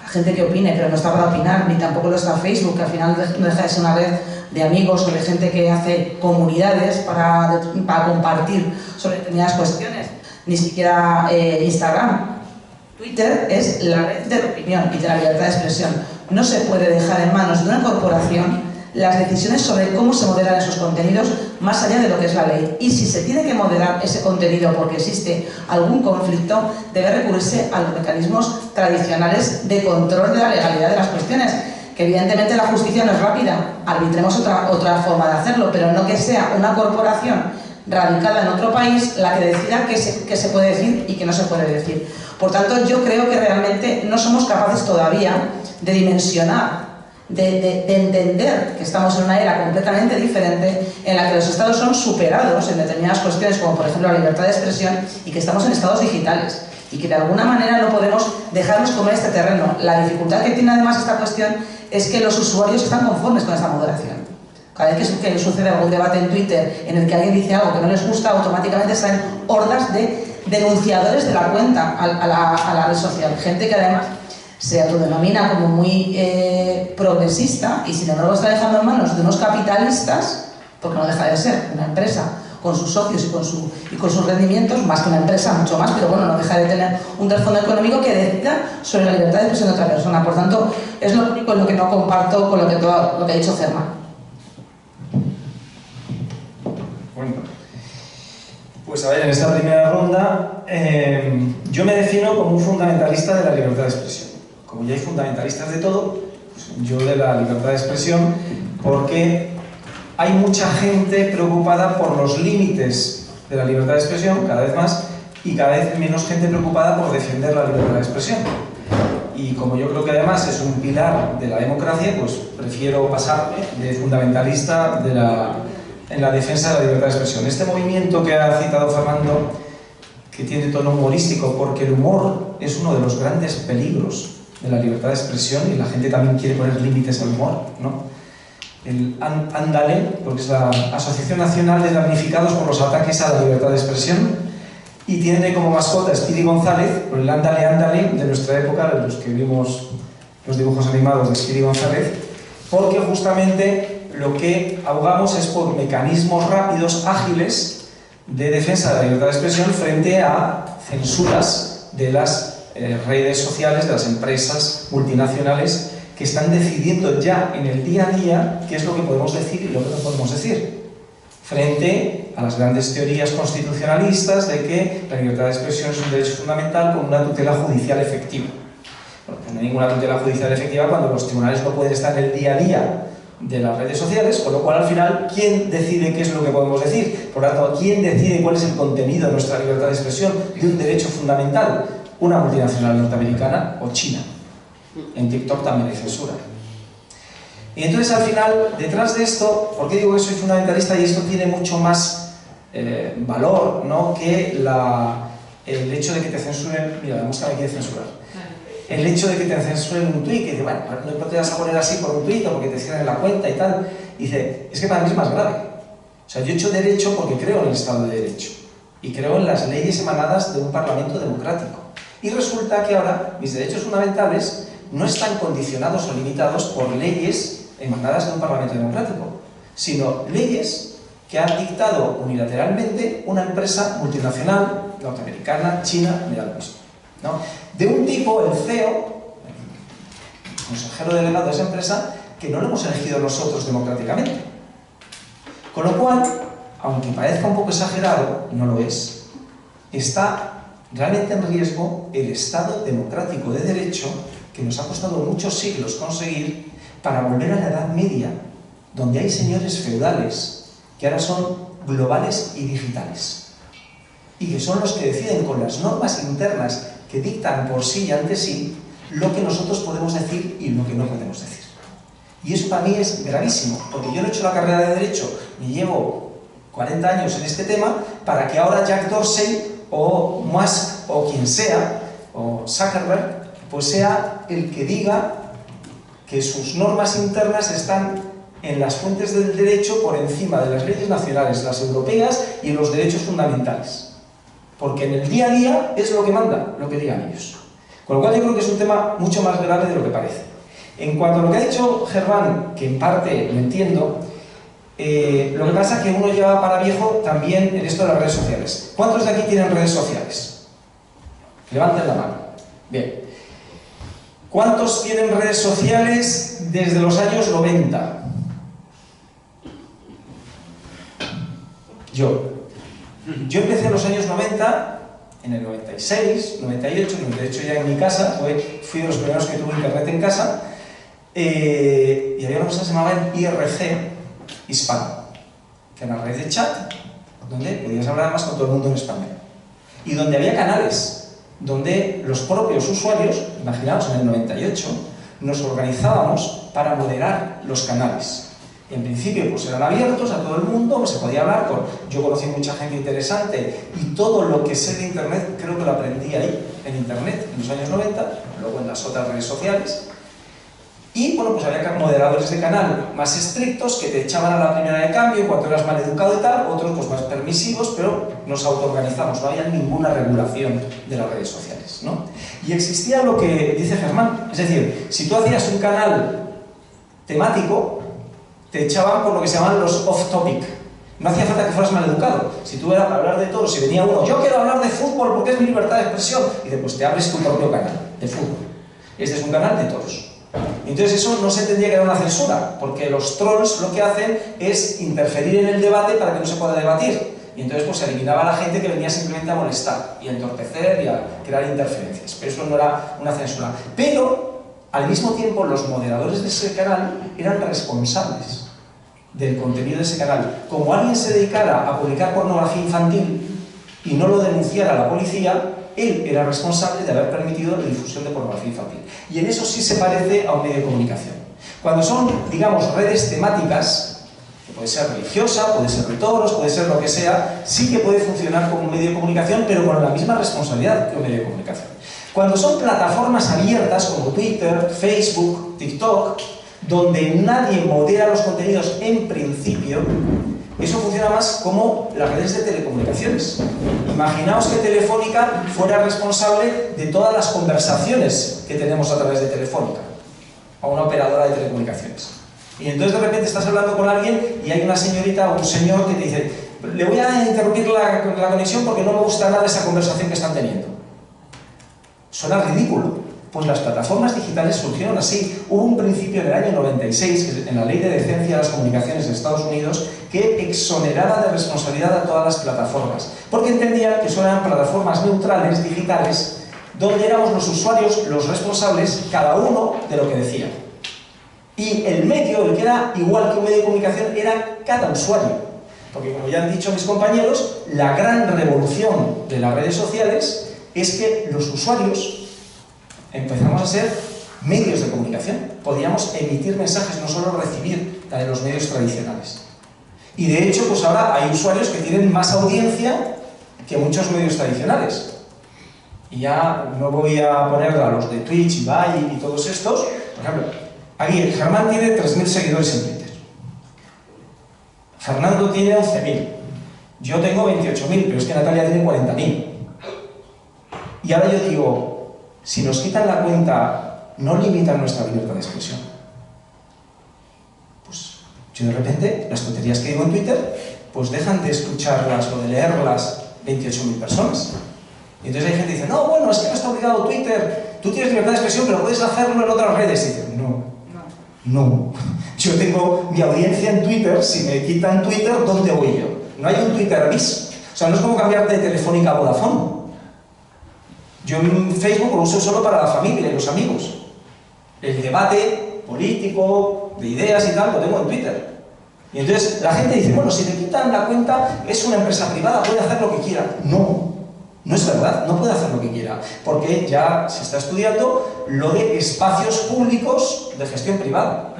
La gente que opine, pero no está para opinar, ni tampoco lo está Facebook, que al final no deja de ser una red de amigos o de gente que hace comunidades para compartir sobre determinadas cuestiones. Ni siquiera Instagram. Twitter es la red de la opinión y de la libertad de expresión. No se puede dejar en manos de una corporación las decisiones sobre cómo se moderan esos contenidos más allá de lo que es la ley. Y si se tiene que moderar ese contenido porque existe algún conflicto, debe recurrirse a los mecanismos tradicionales de control de la legalidad de las cuestiones. Que evidentemente la justicia no es rápida, arbitremos otra forma de hacerlo, pero no que sea una corporación radicada en otro país la que decida qué se puede decir y qué no se puede decir. Por tanto, yo creo que realmente no somos capaces todavía de dimensionar, de entender que estamos en una era completamente diferente en la que los estados son superados en determinadas cuestiones, como por ejemplo la libertad de expresión, y que estamos en estados digitales y que de alguna manera no podemos dejarnos comer este terreno. La dificultad que tiene además esta cuestión es que los usuarios están conformes con esta moderación. Cada vez que sucede algún debate en Twitter en el que alguien dice algo que no les gusta, automáticamente salen hordas de denunciadores de la cuenta a la red social. Gente que además se autodenomina como muy progresista y sin embargo está dejando en manos de unos capitalistas, porque no deja de ser una empresa con sus socios y con sus rendimientos, más que una empresa, mucho más, pero bueno, no deja de tener un trasfondo económico que decida sobre la libertad de expresión de otra persona. Por tanto, es lo único en lo que no comparto con lo que ha dicho Germán. Bueno, pues a ver, en esta primera ronda yo me defino como un fundamentalista de la libertad de expresión. Como ya hay fundamentalistas de todo, pues yo de la libertad de expresión, porque hay mucha gente preocupada por los límites de la libertad de expresión, cada vez más, y cada vez menos gente preocupada por defender la libertad de expresión. Y como yo creo que además es un pilar de la democracia, pues prefiero pasarme de fundamentalista en la defensa de la libertad de expresión. Este movimiento que ha citado Fernando, que tiene tono humorístico, porque el humor es uno de los grandes peligros de la libertad de expresión, y la gente también quiere poner límites al humor, ¿no? El Ándale, porque es la Asociación Nacional de Damnificados por los Ataques a la Libertad de Expresión, y tiene como mascota Speedy González, por el Ándale, Ándale de nuestra época, de los que vimos los dibujos animados de Speedy González, porque justamente lo que abogamos es por mecanismos rápidos, ágiles, de defensa de la libertad de expresión frente a censuras de las redes sociales, de las empresas multinacionales que están decidiendo ya en el día a día qué es lo que podemos decir y lo que no podemos decir, frente a las grandes teorías constitucionalistas de que la libertad de expresión es un derecho fundamental con una tutela judicial efectiva. Bueno, pues no hay ninguna tutela judicial efectiva cuando los tribunales no pueden estar en el día a día de las redes sociales, con lo cual al final, ¿quién decide qué es lo que podemos decir? Por lo tanto, ¿quién decide cuál es el contenido de nuestra libertad de expresión de un derecho fundamental? Una multinacional norteamericana o China. En TikTok también hay censura. Y entonces al final, detrás de esto, ¿por qué digo que soy fundamentalista? Y esto tiene mucho más valor, ¿no?, que el hecho de que te censuren. Mira, la mosca me quiere censurar. El hecho de que te censuren un tuit, que dice, bueno, no te vas a poner así por un tuit o porque te cierren la cuenta y tal. Y dice, es que para mí es más grave. O sea, yo he hecho derecho porque creo en el Estado de Derecho y creo en las leyes emanadas de un parlamento democrático. Y resulta que ahora mis derechos fundamentales no están condicionados o limitados por leyes emanadas de un parlamento democrático, sino leyes que han dictado unilateralmente una empresa multinacional, norteamericana, china, me da lo mismo, ¿no? De un tipo, el CEO, el consejero delegado de esa empresa, que no lo hemos elegido nosotros democráticamente. Con lo cual, aunque parezca un poco exagerado, no lo es, está realmente en riesgo el Estado democrático de derecho que nos ha costado muchos siglos conseguir para volver a la Edad Media, donde hay señores feudales que ahora son globales y digitales, y que son los que deciden con las normas internas que dictan por sí y ante sí lo que nosotros podemos decir y lo que no podemos decir. Y eso para mí es gravísimo, porque yo no he hecho la carrera de Derecho, me llevo 40 años en este tema, para que ahora Jack Dorsey o Musk o quien sea, o Zuckerberg, pues sea el que diga que sus normas internas están en las fuentes del derecho por encima de las leyes nacionales, las europeas y en los derechos fundamentales. Porque en el día a día es lo que manda, lo que digan ellos. Con lo cual yo creo que es un tema mucho más grave de lo que parece. En cuanto a lo que ha dicho Germán, que en parte lo entiendo, lo que pasa es que uno lleva para viejo también en esto de las redes sociales. ¿Cuántos de aquí tienen redes sociales? Levanten la mano. Bien. ¿Cuántos tienen redes sociales desde los años 90? Yo empecé en los años 90, en el 96, 98 ya en mi casa, fui de los primeros que tuvo internet en casa, y había una cosa que se llamaba el IRC hispano, que era una red de chat, donde podías hablar además con todo el mundo en español, y donde había canales, donde los propios usuarios, imaginaos en el 98, nos organizábamos para moderar los canales. En principio pues eran abiertos a todo el mundo, pues se podía hablar con... Yo conocí mucha gente interesante y todo lo que sé de internet creo que lo aprendí ahí, en internet, en los años 90, luego en las otras redes sociales. Y bueno, pues había moderadores de canal más estrictos que te echaban a la primera de cambio cuando eras mal educado y tal, otros pues más permisivos, pero nos autoorganizamos, no había ninguna regulación de las redes sociales, ¿no? Y existía lo que dice Germán, es decir, si tú hacías un canal temático, te echaban por lo que se llaman los off-topic. No hacía falta que fueras mal educado. Si tú eras para hablar de todo, si venía uno, yo quiero hablar de fútbol porque es mi libertad de expresión, y después te abres tu propio canal de fútbol. Este es un canal de todos. Entonces eso no se tendría que dar una censura, porque los trolls lo que hacen es interferir en el debate para que no se pueda debatir. Y entonces pues se eliminaba a la gente que venía simplemente a molestar y a entorpecer y a crear interferencias. Pero eso no era una censura. Pero al mismo tiempo los moderadores de ese canal eran responsables del contenido de ese canal. Como alguien se dedicara a publicar pornografía infantil y no lo denunciara a la policía, él era responsable de haber permitido la difusión de pornografía infantil. Y en eso sí se parece a un medio de comunicación. Cuando son, digamos, redes temáticas, que puede ser religiosa, puede ser de toros, puede ser lo que sea, sí que puede funcionar como un medio de comunicación, pero con la misma responsabilidad que un medio de comunicación. Cuando son plataformas abiertas como Twitter, Facebook, TikTok, donde nadie modera los contenidos en principio, eso funciona más como las redes de telecomunicaciones. Imaginaos que Telefónica fuera responsable de todas las conversaciones que tenemos a través de Telefónica, a una operadora de telecomunicaciones. Y entonces de repente estás hablando con alguien y hay una señorita o un señor que te dice: le voy a interrumpir la conexión porque no me gusta nada esa conversación que están teniendo. Suena ridículo. Pues las plataformas digitales surgieron así. Hubo un principio en el año 96, en la Ley de Decencia de las Comunicaciones de Estados Unidos, que exoneraba de responsabilidad a todas las plataformas, porque entendían que son eran plataformas neutrales, digitales, donde éramos los usuarios los responsables, cada uno de lo que decía. Y el medio, el que era igual que un medio de comunicación, era cada usuario. Porque como ya han dicho mis compañeros, la gran revolución de las redes sociales es que los usuarios empezamos a ser medios de comunicación. Podíamos emitir mensajes, no solo recibir de los medios tradicionales. Y de hecho, pues ahora hay usuarios que tienen más audiencia que muchos medios tradicionales. Y ya no voy a poner a los de Twitch, Ibai y todos estos. Por ejemplo, aquí Germán tiene 3.000 seguidores en Twitter. Fernando tiene 11.000. Yo tengo 28.000, pero es que Natalia tiene 40.000. Y ahora yo digo, si nos quitan la cuenta, no limitan nuestra libertad de expresión. Pues yo de repente, las tonterías que digo en Twitter, pues dejan de escucharlas o de leerlas 28.000 personas. Y entonces hay gente que dice: no, bueno, es que no está obligado Twitter, tú tienes libertad de expresión, pero puedes hacerlo en otras redes. Y dicen: no. Yo tengo mi audiencia en Twitter, si me quitan Twitter, ¿dónde voy yo? No hay un Twitter bis. O sea, no es como cambiarte de Telefónica a Vodafone. Yo en Facebook lo uso solo para la familia y los amigos. El debate político, de ideas y tal, lo tengo en Twitter. Y entonces la gente dice: bueno, si te quitan la cuenta, es una empresa privada, puede hacer lo que quiera. No, no es verdad, no puede hacer lo que quiera. Porque ya se está estudiando lo de espacios públicos de gestión privada,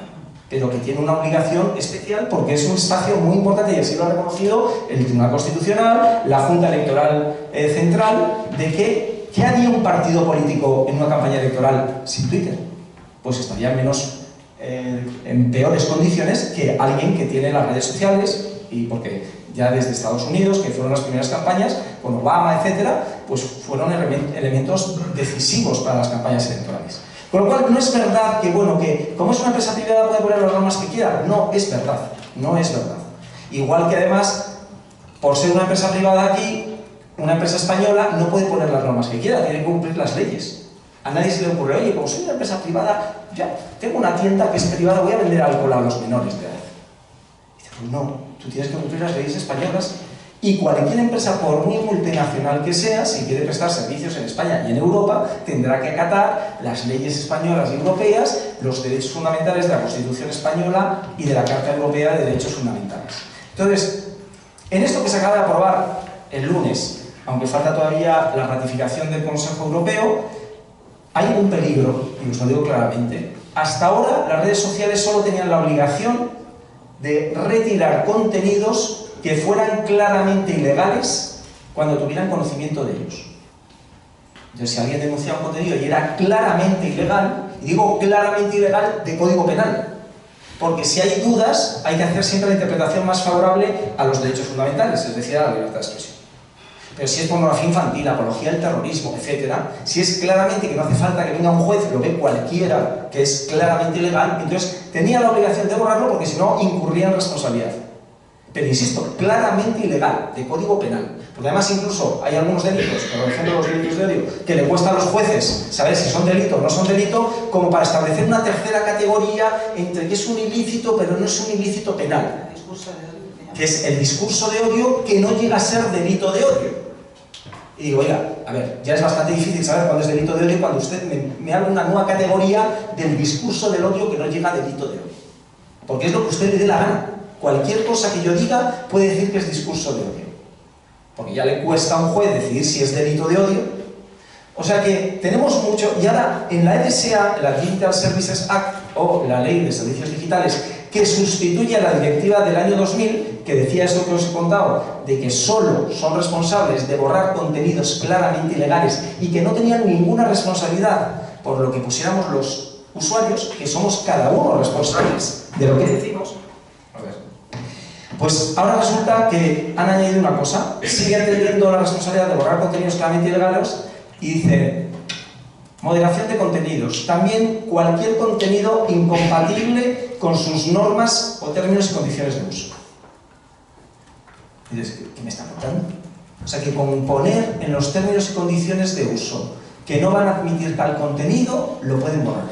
pero que tiene una obligación especial porque es un espacio muy importante, y así lo ha reconocido el Tribunal Constitucional, la Junta Electoral Central, de que ¿qué haría un partido político en una campaña electoral sin Twitter? Pues estaría en peores condiciones que alguien que tiene las redes sociales, y porque ya desde Estados Unidos, que fueron las primeras campañas, con Obama, etcétera, pues fueron elementos decisivos para las campañas electorales. Con lo cual, no es verdad que, bueno, que como es una empresa privada puede poner las normas que quiera. No es verdad, no es verdad. Igual que además, por ser una empresa privada aquí, una empresa española no puede poner las normas que quiera, tiene que cumplir las leyes. A nadie se le ocurre, oye, como soy una empresa privada, ya tengo una tienda que es privada, voy a vender alcohol a los menores de edad. Dice, pues no, tú tienes que cumplir las leyes españolas. Y cualquier empresa, por muy multinacional que sea, si quiere prestar servicios en España y en Europa, tendrá que acatar las leyes españolas y europeas, los derechos fundamentales de la Constitución española y de la Carta Europea de Derechos Fundamentales. Entonces, en esto que se acaba de aprobar el lunes, aunque falta todavía la ratificación del Consejo Europeo, hay un peligro, y os lo digo claramente. Hasta ahora, las redes sociales solo tenían la obligación de retirar contenidos que fueran claramente ilegales cuando tuvieran conocimiento de ellos. Entonces, si alguien denunciaba un contenido y era claramente ilegal, y digo claramente ilegal de Código Penal, porque si hay dudas, hay que hacer siempre la interpretación más favorable a los derechos fundamentales, es decir, a la libertad de expresión. Pero si es pornografía infantil, apología del terrorismo, etc., si es claramente que no hace falta que venga un juez, lo ve cualquiera, que es claramente ilegal, entonces tenía la obligación de borrarlo porque si no incurría en responsabilidad. Pero insisto, claramente ilegal, de Código Penal. Porque además incluso hay algunos delitos, por ejemplo los delitos de odio, que le cuesta a los jueces saber si son delito o no son delito, como para establecer una tercera categoría entre que es un ilícito pero no es un ilícito penal. El discurso de odio. Que es el discurso de odio que no llega a ser delito de odio. Y digo, oiga, a ver, ya es bastante difícil saber cuándo es delito de odio cuando usted me habla de una nueva categoría del discurso del odio que no llega a delito de odio. Porque es lo que usted le dé la gana. Cualquier cosa que yo diga puede decir que es discurso de odio. Porque ya le cuesta a un juez decidir si es delito de odio. O sea que tenemos mucho, y ahora en la EDSA, la Digital Services Act, o la Ley de Servicios Digitales, que sustituye a la directiva del año 2000, que decía esto que os he contado, de que solo son responsables de borrar contenidos claramente ilegales y que no tenían ninguna responsabilidad por lo que pusiéramos los usuarios, que somos cada uno responsables de lo que decimos. Pues ahora resulta que han añadido una cosa, siguen teniendo la responsabilidad de borrar contenidos claramente ilegales y dice, moderación de contenidos, también cualquier contenido incompatible con sus normas o términos y condiciones de uso. Y dices, ¿qué me está contando? O sea que con poner en los términos y condiciones de uso que no van a admitir tal contenido, lo pueden borrar,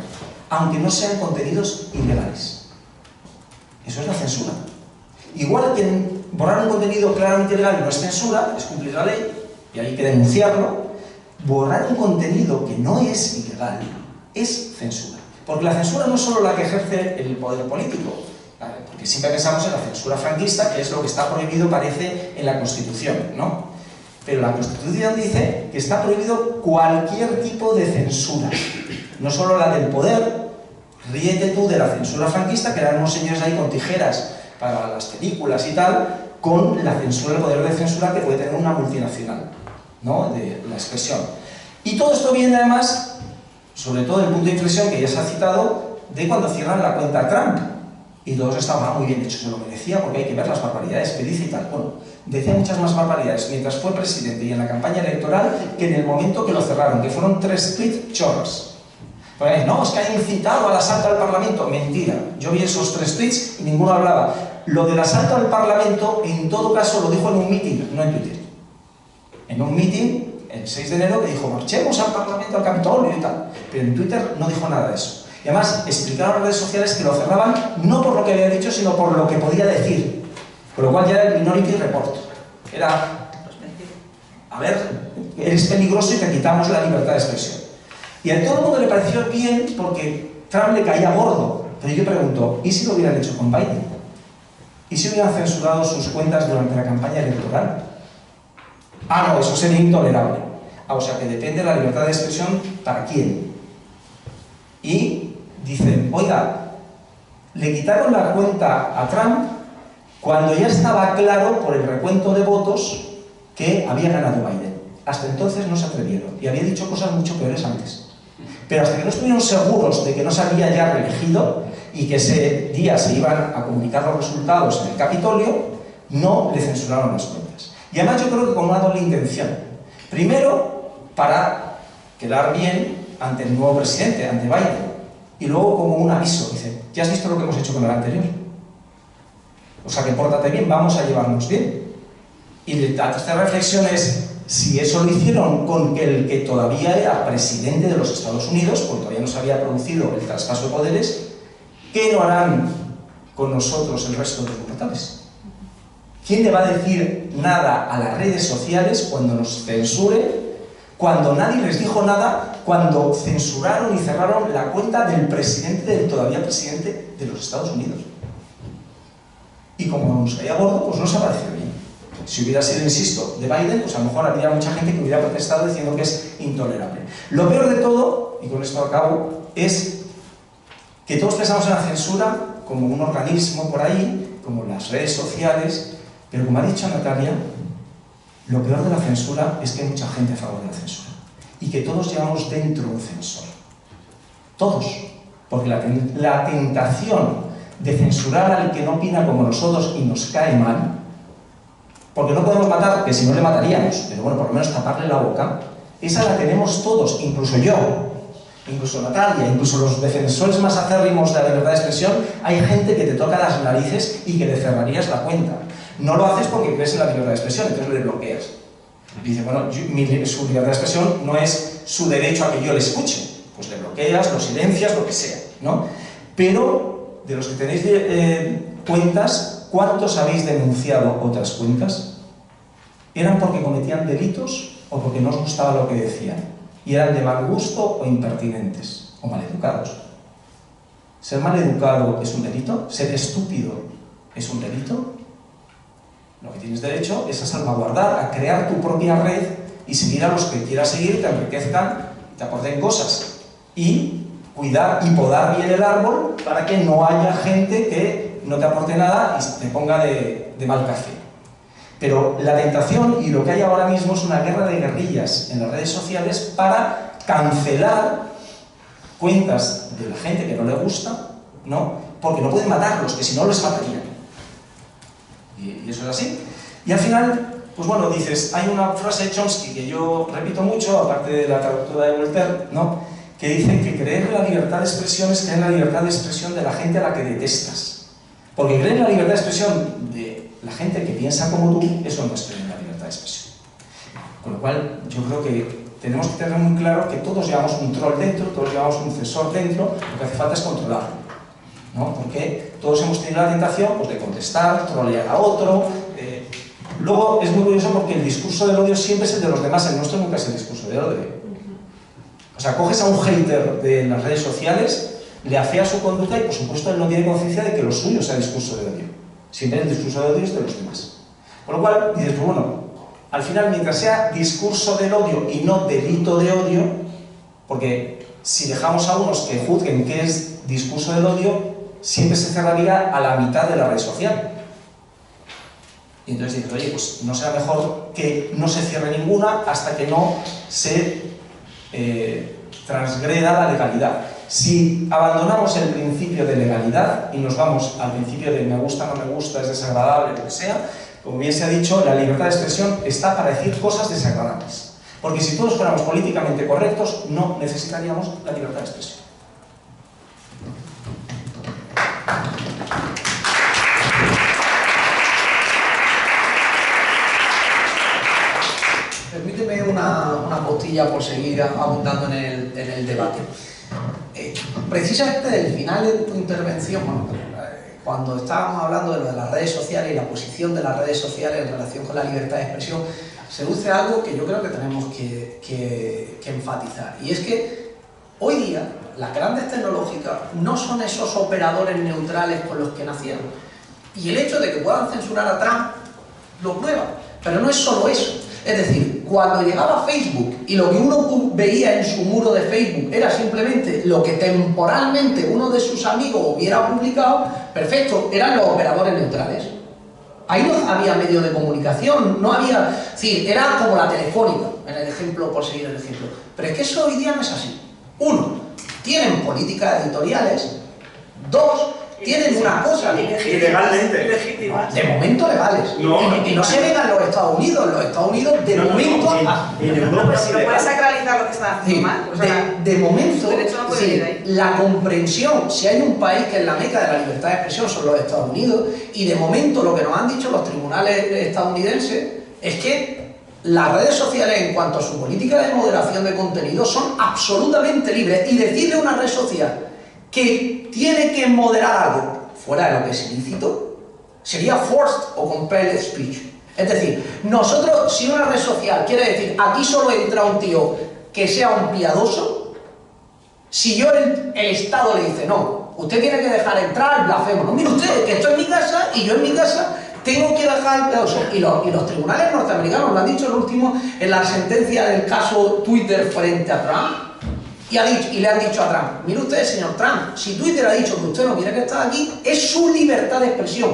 aunque no sean contenidos ilegales. Eso es la censura. Igual que borrar un contenido claramente ilegal no es censura, es cumplir la ley, y hay que denunciarlo. Borrar un contenido que no es ilegal es censura. Porque la censura no es solo la que ejerce el poder político, ¿vale? Porque siempre pensamos en la censura franquista, que es lo que está prohibido, parece, en la Constitución, ¿no? Pero la Constitución dice que está prohibido cualquier tipo de censura, no solo la del poder. Ríete tú de la censura franquista, que eran unos señores ahí con tijeras para las películas y tal, con la censura, el poder de censura que puede tener una multinacional, ¿no? De la expresión. Y todo esto viene además, sobre todo el punto de inflexión que ya se ha citado, de cuando cierran la cuenta Trump. Y todos estaban muy bien hechos, se lo merecía, porque hay que ver las barbaridades que dice y tal. Bueno, decía muchas más barbaridades mientras fue presidente y en la campaña electoral que en el momento que lo cerraron, que fueron 3 tweets chorras. Pues, no, es que ha incitado al asalto al Parlamento. Mentira, yo vi esos 3 tweets y ninguno hablaba. Lo del asalto al Parlamento, en todo caso, lo dijo en un meeting, no en Twitter. En un meeting, el 6 de enero, que dijo, marchemos al Parlamento, al Capitolio y tal. Pero en Twitter no dijo nada de eso. Y además, explicaron en redes sociales que lo cerraban no por lo que había dicho, sino por lo que podía decir. Con lo cual ya era el Minority Report. Era, a ver, eres peligroso y te quitamos la libertad de expresión. Y a todo el mundo le pareció bien porque Trump le caía gordo. Pero yo pregunto, ¿y si lo hubieran hecho con Biden? ¿Y si hubieran censurado sus cuentas durante la campaña electoral? Ah, no, eso sería intolerable. Ah, o sea que depende de la libertad de expresión para quién. Y dicen, oiga, le quitaron la cuenta a Trump cuando ya estaba claro por el recuento de votos que había ganado Biden. hasta entonces no se atrevieron y había dicho cosas mucho peores antes. Pero hasta que no estuvieron seguros de que no se había ya reelegido y que ese día se iban a comunicar los resultados en el Capitolio, no le censuraron las cuentas. Y además yo creo que con una doble intención. Primero, para quedar bien ante el nuevo presidente, ante Biden. Y luego como un aviso, dice, ¿ya has visto lo que hemos hecho con el anterior? O sea que pórtate bien, vamos a llevarnos bien. Y la tercera reflexión es, si eso lo hicieron con el que todavía era presidente de los Estados Unidos, porque todavía no se había producido el traspaso de poderes, ¿qué no harán con nosotros el resto de los mortales? ¿Quién le va a decir nada a las redes sociales cuando nos censure, cuando nadie les dijo nada, cuando censuraron y cerraron la cuenta del presidente, del todavía presidente de los Estados Unidos? Y como nos caía gordo, pues no se ha parecido bien. Si hubiera sido, insisto, de Biden, pues a lo mejor habría mucha gente que hubiera protestado diciendo que es intolerable. Lo peor de todo, y con esto acabo, es que todos pensamos en la censura como un organismo por ahí, como las redes sociales, pero como ha dicho Natalia, lo peor de la censura es que hay mucha gente a favor de la censura y que todos llevamos dentro un censor. Todos. Porque la tentación de censurar al que no opina como nosotros y nos cae mal, porque no podemos matar, que si no le mataríamos, pero bueno, por lo menos taparle la boca, esa la tenemos todos, incluso yo, incluso Natalia, incluso los defensores más acérrimos de la libertad de expresión. Hay gente que te toca las narices y que le cerrarías la cuenta. No lo haces porque crees en la libertad de expresión, entonces le bloqueas. Dice, bueno, su libertad de expresión no es su derecho a que yo le escuche. Pues le bloqueas, lo silencias, lo que sea, ¿no? Pero, de los que tenéis cuentas, ¿cuántos habéis denunciado otras cuentas? ¿Eran porque cometían delitos o porque no os gustaba lo que decían? ¿Y eran de mal gusto o impertinentes? ¿O maleducados? ¿Ser maleducado es un delito? ¿Ser estúpido es un delito? Lo que tienes derecho es a salvaguardar, a crear tu propia red y seguir a los que quieras seguir, te enriquezcan, te aporten cosas. Y cuidar y podar bien el árbol para que no haya gente que no te aporte nada y te ponga de mal café. Pero la tentación y lo que hay ahora mismo es una guerra de guerrillas en las redes sociales para cancelar cuentas de la gente que no le gusta, ¿no? Porque no pueden matarlos, que si no los matarían. Y eso es así. Y al final, pues bueno, dices, hay una frase de Chomsky que yo repito mucho, aparte de la traductora de Voltaire, ¿no? Que dice que creer en la libertad de expresión es creer en la libertad de expresión de la gente a la que detestas. Porque creer en la libertad de expresión de la gente que piensa como tú, eso no es creer en la libertad de expresión. Con lo cual, yo creo que tenemos que tener muy claro que todos llevamos un troll dentro, todos llevamos un censor dentro, lo que hace falta es controlarlo, ¿no? Porque todos hemos tenido la tentación, pues, de contestar, trolear a otro. Luego es muy curioso porque el discurso del odio siempre es el de los demás, el nuestro nunca es el discurso del odio. O sea, coges a un hater de las redes sociales, le afeas su conducta y por supuesto él no tiene conciencia de que lo suyo sea el discurso de odio. Siempre el discurso de odio es de los demás. Con lo cual, dices, pues bueno, al final mientras sea discurso del odio y no delito de odio, porque si dejamos a unos que juzguen qué es discurso del odio, siempre se cerraría a la mitad de la red social. Y entonces dices, oye, pues no será mejor que no se cierre ninguna hasta que no se transgreda la legalidad. Si abandonamos el principio de legalidad y nos vamos al principio de me gusta, no me gusta, es desagradable, lo que sea, como bien se ha dicho, la libertad de expresión está para decir cosas desagradables. Porque si todos fuéramos políticamente correctos, no necesitaríamos la libertad de expresión. Permíteme una postilla por seguir abundando en el debate. Precisamente del final de tu intervención, bueno, cuando estábamos hablando de lo de las redes sociales y la posición de las redes sociales en relación con la libertad de expresión, se luce algo que yo creo que tenemos que enfatizar. Y es que hoy día las grandes tecnológicas no son esos operadores neutrales con los que nacieron. Y el hecho de que puedan censurar a Trump lo prueba. Pero no es solo eso. Es decir, cuando llegaba Facebook y lo que uno veía en su muro de Facebook era simplemente lo que temporalmente uno de sus amigos hubiera publicado, perfecto, eran los operadores neutrales. Ahí no había medio de comunicación, no había... Es decir, era como la telefónica. en el ejemplo, por seguir el ejemplo. Pero es que eso hoy día no es así. Uno, tienen políticas editoriales. Dos, tienen una cosa. Ilegalmente. De momento legales. Y no se ven en los Estados Unidos. En los Estados Unidos, de momento. En Europa Si no puedes sacralizar lo que están haciendo mal. O sea, de momento, su derecho no puede ir ahí. la comprensión, si hay un país que es la meca de la libertad de expresión, son los Estados Unidos, y de momento lo que nos han dicho los tribunales estadounidenses es que las redes sociales, en cuanto a su política de moderación de contenido, son absolutamente libres. Y decirle a una red social que tiene que moderar algo fuera de lo que es ilícito sería forced o compelled speech. Es decir, nosotros, si una red social quiere decir aquí solo entra un tío que sea un piadoso, si yo el Estado le dice no, usted tiene que dejar entrar el blasfemo, no, mire usted, que esto es mi casa y yo en mi casa tengo que dejar el piadoso. Y los tribunales norteamericanos lo han dicho el último en la sentencia del caso Twitter frente a Trump. Y le han dicho a Trump, mire usted, señor Trump, si Twitter ha dicho que usted no quiere que esté aquí, es su libertad de expresión.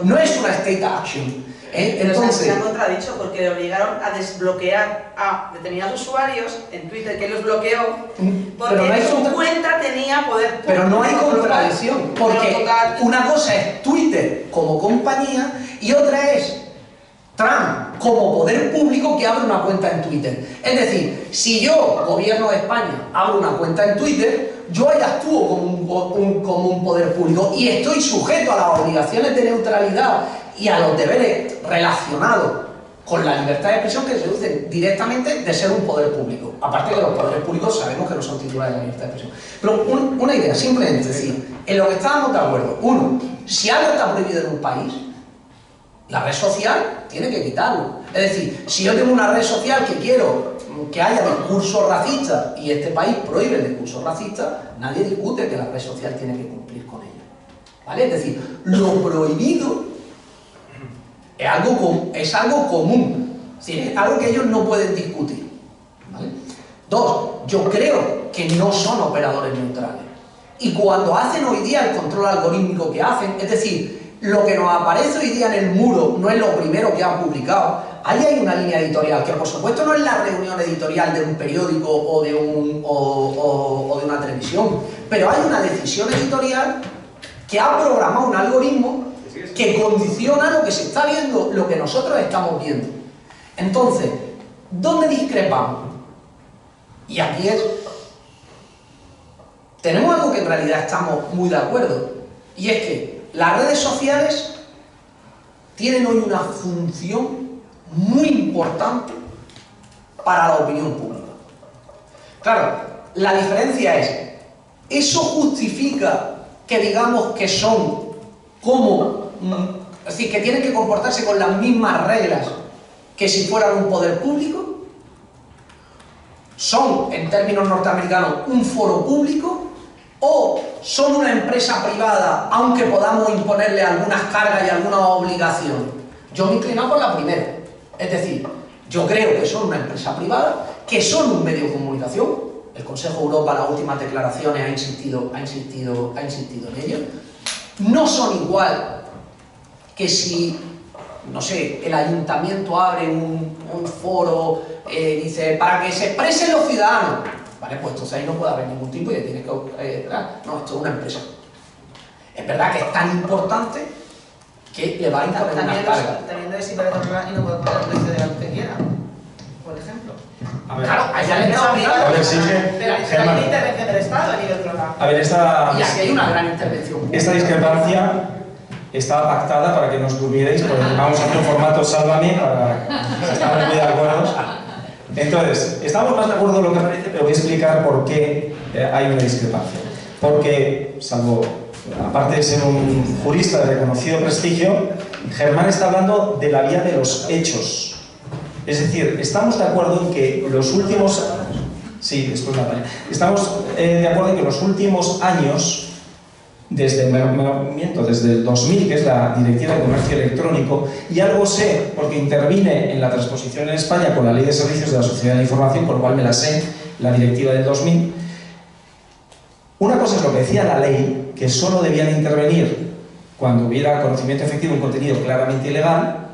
No es una state action. Entonces, se han contradicho porque le obligaron a desbloquear a determinados usuarios en Twitter, que los bloqueó porque no su cuenta tenía poder público. Pero no hay contradicción, porque una cosa es Twitter como compañía y otra es Trump como poder público que abre una cuenta en Twitter. Es decir, si yo, gobierno de España, abro una cuenta en Twitter, yo ahí actúo como un poder público y estoy sujeto a las obligaciones de neutralidad y a los deberes relacionados con la libertad de expresión que se deducen directamente de ser un poder público. Aparte de que los poderes públicos sabemos que no son titulares de la libertad de expresión. Pero una idea, simplemente decir, en lo que estábamos de acuerdo, uno, si algo está prohibido en un país, la red social tiene que quitarlo. Es decir, si yo tengo una red social que quiero que haya discurso racista y este país prohíbe el discurso racista, nadie discute que la red social tiene que cumplir con ello. ¿Vale? Es decir, lo prohibido es algo común. Es decir, es algo que ellos no pueden discutir. ¿Vale? Dos, yo creo que no son operadores neutrales. Y cuando hacen hoy día el control algorítmico que hacen, es decir, lo que nos aparece hoy día en el muro no es lo primero que han publicado. Ahí hay una línea editorial, que por supuesto no es la reunión editorial de un periódico o de una televisión, pero hay una decisión editorial que ha programado un algoritmo que condiciona lo que se está viendo, lo que nosotros estamos viendo. Entonces, ¿dónde discrepamos? Y aquí tenemos algo que en realidad estamos muy de acuerdo, y es que las redes sociales tienen hoy una función muy importante para la opinión pública. Claro, la diferencia es, ¿eso justifica que digamos que son como, es decir, que tienen que comportarse con las mismas reglas que si fueran un poder público? ¿Son, en términos norteamericanos, un foro público? ¿O son una empresa privada, aunque podamos imponerle algunas cargas y algunas obligaciones? Yo me inclino por la primera. Es decir, yo creo que son una empresa privada, que son un medio de comunicación. El Consejo de Europa, las últimas declaraciones, ha insistido en ello. No son igual que si, no sé, el ayuntamiento abre un foro, dice, para que se expresen los ciudadanos. Vale, pues entonces ahí no puede haber ningún tipo y tienes que... no, esto es una empresa. Es verdad que es tan importante que le va a imponer una carga. También debe ser y no puede poner el precio de lo que quiera, por ejemplo. A ver, Claro, allá le está obligado. A ver, sí que... Pero hay una intervención del Estado a nivel global. A ver, Y aquí hay una gran intervención. esta discrepancia estaba pactada para que nos durmierais, porque vamos a hacer un formato sálvame para que estamos muy de acuerdo. Entonces, estamos más de acuerdo en lo que parece, pero voy a explicar por qué hay una discrepancia. Porque, salvo, aparte de ser un jurista de reconocido prestigio, Germán está hablando de la vía de los hechos. Es decir, estamos de acuerdo en que los últimos... Sí, después la vaya. Estamos de acuerdo en que los últimos años, desde el 2000, que es la Directiva de Comercio Electrónico, y algo sé, porque intervine en la transposición en España con la Ley de Servicios de la Sociedad de la Información, con lo cual me la sé, la Directiva del 2000. Una cosa es lo que decía la ley, que solo debían intervenir cuando hubiera conocimiento efectivo de un contenido claramente ilegal,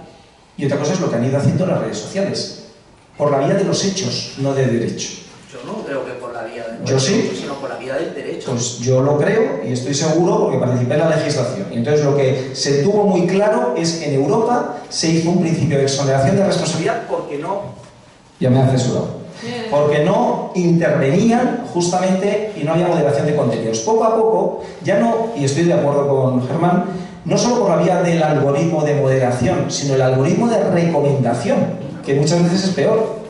y otra cosa es lo que han ido haciendo las redes sociales. por la vía de los hechos, no de derecho. Yo no creo que por la vía del Yo sí. derecho, sino por la vía del derecho. Pues yo lo creo y estoy seguro porque participé en la legislación. Y entonces lo que se tuvo muy claro es que en Europa se hizo un principio de exoneración de responsabilidad porque no, ya me han censurado, porque no intervenían justamente y no había moderación de contenidos. Poco a poco, ya no, y estoy de acuerdo con Germán, no solo por la vía del algoritmo de moderación, sino el algoritmo de recomendación, que muchas veces es peor.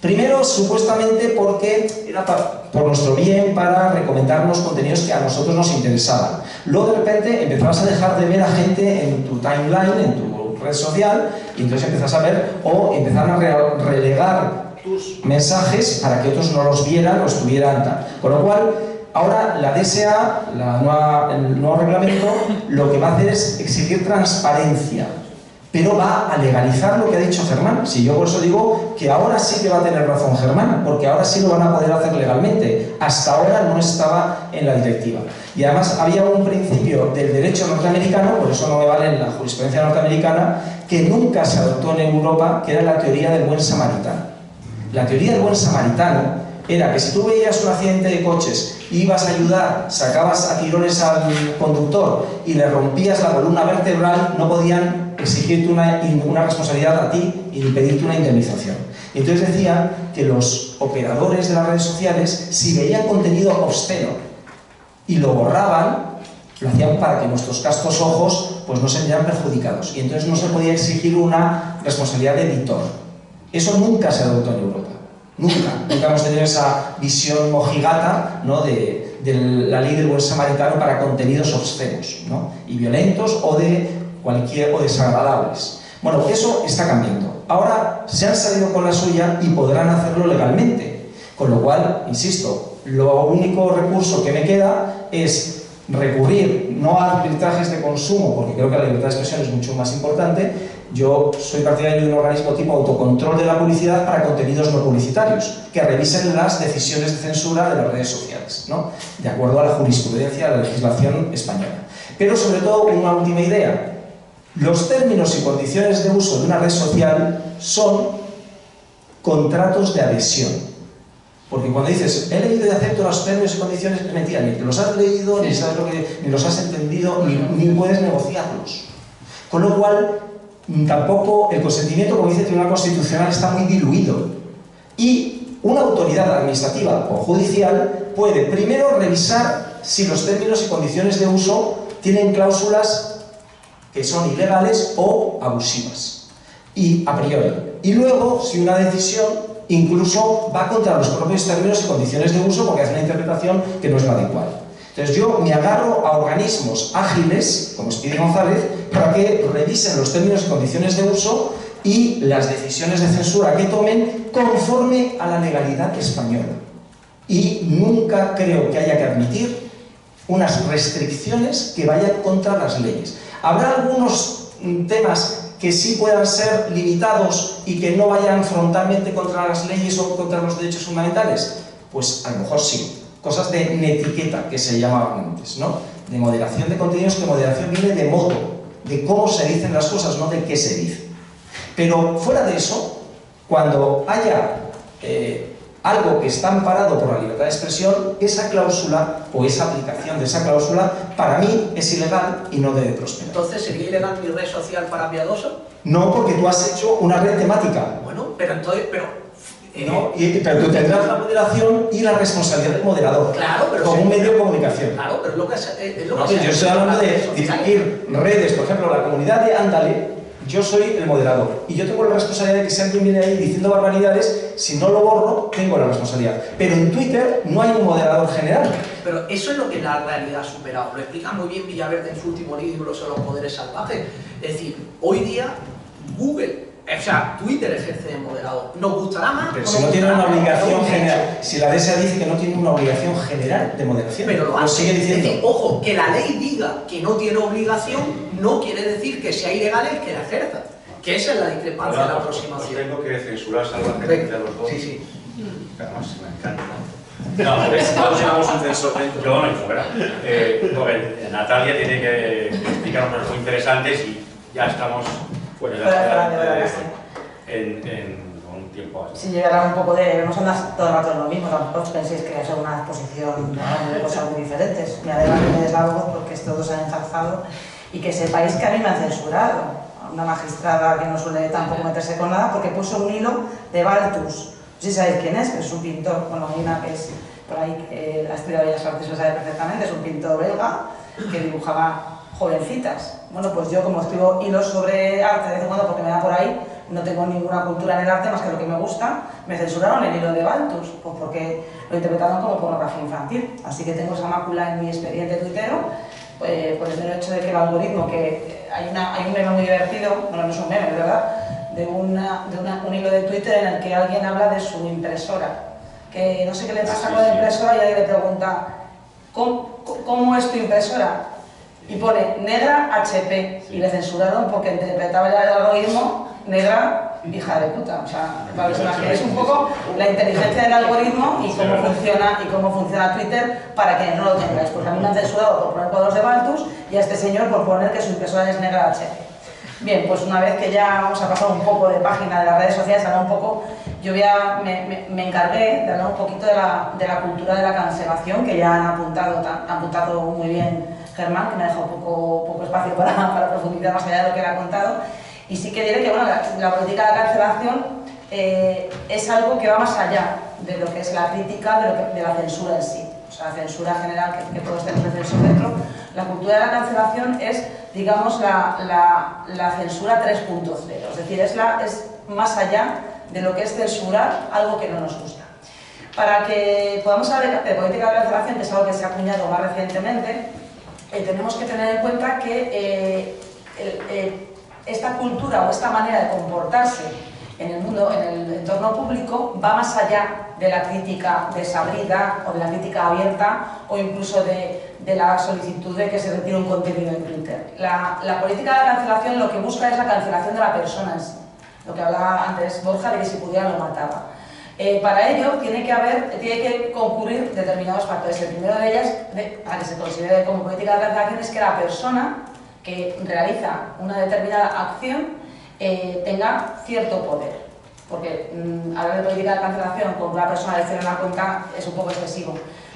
Primero, supuestamente porque era por nuestro bien, para recomendarnos contenidos que a nosotros nos interesaban. Luego, de repente, empezabas a dejar de ver a gente en tu timeline, en tu red social, y entonces empezás a ver, o empezaron a relegar tus mensajes para que otros no los vieran o estuvieran tal. Con lo cual, ahora la DSA, el nuevo reglamento, lo que va a hacer es exigir transparencia, pero va a legalizar lo que ha dicho Germán. Si yo por eso digo que ahora sí que va a tener razón Germán, porque ahora sí lo van a poder hacer legalmente. Hasta ahora no estaba en la directiva. Y además había un principio del derecho norteamericano, por eso no me vale la jurisprudencia norteamericana, que nunca se adoptó en Europa, que era la teoría del buen samaritano. La teoría del buen samaritano era que si tú veías un accidente de coches, ibas a ayudar, sacabas a tirones al conductor y le rompías la columna vertebral, no podían exigirte una responsabilidad a ti y pedirte una indemnización. Y entonces decían que los operadores de las redes sociales, si veían contenido obsceno y lo borraban, lo hacían para que nuestros castos ojos pues no se vieran perjudicados. Y entonces no se podía exigir una responsabilidad de editor. Eso nunca se adoptó en Europa. Nunca hemos tenido esa visión mojigata, ¿no?, de la ley del buen samaritano para contenidos obscenos, ¿no?, y violentos o desagradables. Bueno, eso está cambiando. Ahora se han salido con la suya y podrán hacerlo legalmente. Con lo cual, insisto, lo único recurso que me queda es recurrir no a arbitrajes de consumo, porque creo que la libertad de expresión es mucho más importante. Yo soy partidario de un organismo tipo autocontrol de la publicidad para contenidos no publicitarios, que revisen las decisiones de censura de las redes sociales, ¿no?, de acuerdo a la jurisprudencia de la legislación española. Pero sobre todo, una última idea. Los términos y condiciones de uso de una red social son contratos de adhesión. Porque cuando dices, he leído y acepto los términos y condiciones, es mentira, ni te los has leído, ni sabes ni los has entendido, ni puedes negociarlos. Con lo cual, tampoco el consentimiento, como dice el Tribunal Constitucional, está muy diluido. Y una autoridad administrativa o judicial puede primero revisar si los términos y condiciones de uso tienen cláusulas que son ilegales o abusivas, y a priori. Y luego, si una decisión incluso va contra los propios términos y condiciones de uso porque hace una interpretación que no es la adecuada. Entonces yo me agarro a organismos ágiles, como Speedy González, para que revisen los términos y condiciones de uso y las decisiones de censura que tomen conforme a la legalidad española. Y nunca creo que haya que admitir unas restricciones que vayan contra las leyes. Habrá algunos temas que sí puedan ser limitados y que no vayan frontalmente contra las leyes o contra los derechos fundamentales. Pues a lo mejor sí. Cosas de netiqueta, que se llamaban antes, ¿no? De moderación de contenidos, que moderación viene de modo, de cómo se dicen las cosas, no de qué se dice. Pero fuera de eso, cuando haya algo que está amparado por la libertad de expresión, esa cláusula o esa aplicación de esa cláusula para mí es ilegal y no debe prosperar. Entonces, ¿sería ilegal mi red social para piadoso? No, porque tú has hecho una red temática. Bueno, pero entonces... No, pero tú tendrás la moderación y la responsabilidad del moderador. Claro, pero como un medio de comunicación. Claro, pero es lo que es lo No, que yo estoy hablando de dirigir redes, por ejemplo, la comunidad de Ándale. Yo soy el moderador y yo tengo la responsabilidad de que si alguien viene ahí diciendo barbaridades, si no lo borro, tengo la responsabilidad. Pero en Twitter no hay un moderador general. Pero eso es lo que la realidad ha superado. Lo explica muy bien Villaverde en su último libro sobre los poderes salvajes. Es decir, hoy día Google, o sea, Twitter ejerce de moderador. ¿Nos gustará más? Pero si no tiene una obligación general, si la DSA dice que no tiene una obligación general de moderación, pero lo sigue diciendo. Es decir, ojo, que la ley diga que no tiene obligación no quiere decir que sea ilegal el que la ejerza. Que esa es la discrepancia de la aproximación. Tengo que censurar salvajemente a los dos. Sí, sí. Además, me encanta. No, llevamos un censor dentro. Yo no, fuera. Natalia tiene que explicar cosas muy interesantes y ya estamos. Bueno, tiempo así. Sí, yo voy a hablar un poco de... No son todo el rato lo mismo, tampoco os penséis que es una exposición de cosas muy diferentes. Me alegra que me des la voz porque todos han enzarzado y que sepáis que a mí me han censurado. Una magistrada que no suele tampoco meterse con nada porque puso un hilo de Balthus. No sé si sabéis quién es, pero es un pintor, bueno, hay una que es por ahí, que la estudia de Bellas Artes lo sabe perfectamente, es un pintor belga que dibujaba jovencitas. Bueno, pues yo como escribo hilos sobre arte de vez en cuando porque me da por ahí, no tengo ninguna cultura en el arte más que lo que me gusta, me censuraron el hilo de Balthus, pues porque lo interpretaron como pornografía infantil. Así que tengo esa mácula en mi expediente tuitero, por el mero hecho de que el algoritmo, que hay un meme muy divertido, bueno, no es un meme, de verdad, de un hilo de Twitter en el que alguien habla de su impresora, que no sé qué le pasa con la impresora y alguien le pregunta, ¿cómo es tu impresora? Y pone negra HP, y le censuraron porque interpretaba el algoritmo negra hija de puta. O sea, para que os imaginéis un poco la inteligencia del algoritmo y cómo funciona Twitter para que no lo tengáis. Porque a mí me han censurado por poner cuadros de Balthus y a este señor por poner que su impresora es negra HP. Bien, pues una vez que ya vamos a pasar un poco de página de las redes sociales, hablar un poco, yo me encargué de hablar un poquito de la cultura de la cancelación, que ya han apuntado muy bien Germán, que me ha dejado poco espacio para profundizar más allá de lo que le ha contado. Y sí que diré que bueno, la política de cancelación es algo que va más allá de lo que es la crítica de la censura en sí. O sea, la censura general que todos tenemos de censura dentro. La cultura de la cancelación es, digamos, la censura 3.0. Es decir, es más allá de lo que es censurar algo que no nos gusta. Para que podamos hablar de política de cancelación, que es algo que se ha acuñado más recientemente, tenemos que tener en cuenta que esta cultura o esta manera de comportarse en el mundo, en el entorno público, va más allá de la crítica desabrida o de la crítica abierta o incluso de la solicitud de que se retire un contenido en Twitter. La política de la cancelación lo que busca es la cancelación de la persona en sí. Lo que hablaba antes Borja de que si pudiera lo mataba. Para ello tiene que concurrir determinados factores. El primero de ellas, para que se considere como política de cancelación, es que la persona que realiza una determinada acción tenga cierto poder. Porque hablar de política de cancelación con una persona de cero en la cuenta es un poco excesivo.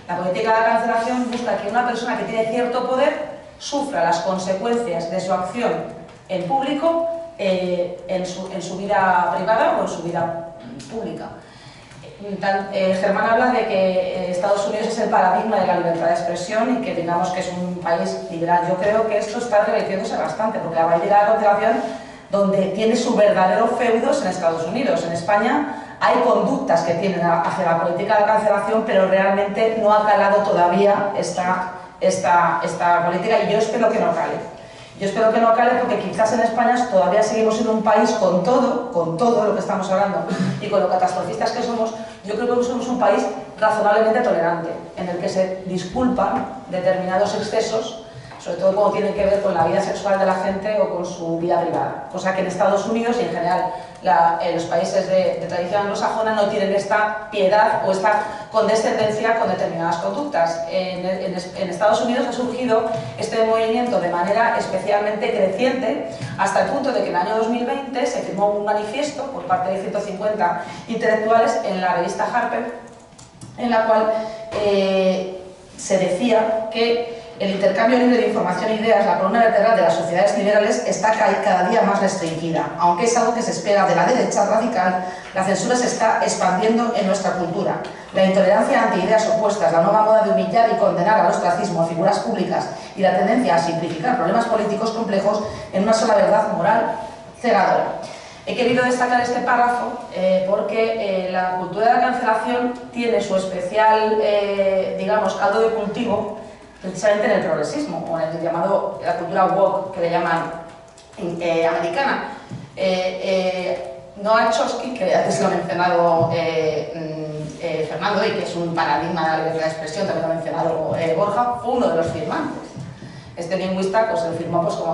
La política de cancelación busca que una persona que tiene cierto poder sufra las consecuencias de su acción en público en su vida privada o en su vida pública. Germán habla de que Estados Unidos es el paradigma de la libertad de expresión y que digamos que es un país liberal. Yo creo que esto está revirtiéndose bastante, porque la política de cancelación, donde tiene su verdadero feudo, es en Estados Unidos. En España hay conductas que tienen hacia la política de cancelación, pero realmente no ha calado todavía esta política y yo espero que no cale. Yo espero que no cale porque quizás en España todavía seguimos siendo un país con todo lo que estamos hablando y con lo catastrofistas que somos, yo creo que somos un país razonablemente tolerante, en el que se disculpan determinados excesos, sobre todo cuando tienen que ver con la vida sexual de la gente o con su vida privada. Cosa que en Estados Unidos y en general en los países de tradición anglosajona no tienen esta piedad o esta condescendencia con determinadas conductas. En Estados Unidos ha surgido este movimiento de manera especialmente creciente hasta el punto de que en el año 2020 se firmó un manifiesto por parte de 150 intelectuales en la revista Harper, en la cual se decía que el intercambio libre de información e ideas, la columna vertebral de las sociedades liberales, está cada día más restringida. Aunque es algo que se espera de la derecha radical, la censura se está expandiendo en nuestra cultura. La intolerancia ante ideas opuestas, la nueva moda de humillar y condenar al ostracismo a figuras públicas y la tendencia a simplificar problemas políticos complejos en una sola verdad moral cegadora. He querido destacar este párrafo porque la cultura de la cancelación tiene su especial, digamos, caldo de cultivo precisamente en el progresismo, o en el llamado, la cultura woke, que le llaman americana. Noam Chomsky, que antes lo ha mencionado Fernando, y que es un paradigma de la libertad de expresión, también lo ha mencionado Borja, fue uno de los firmantes. Este lingüista, pues,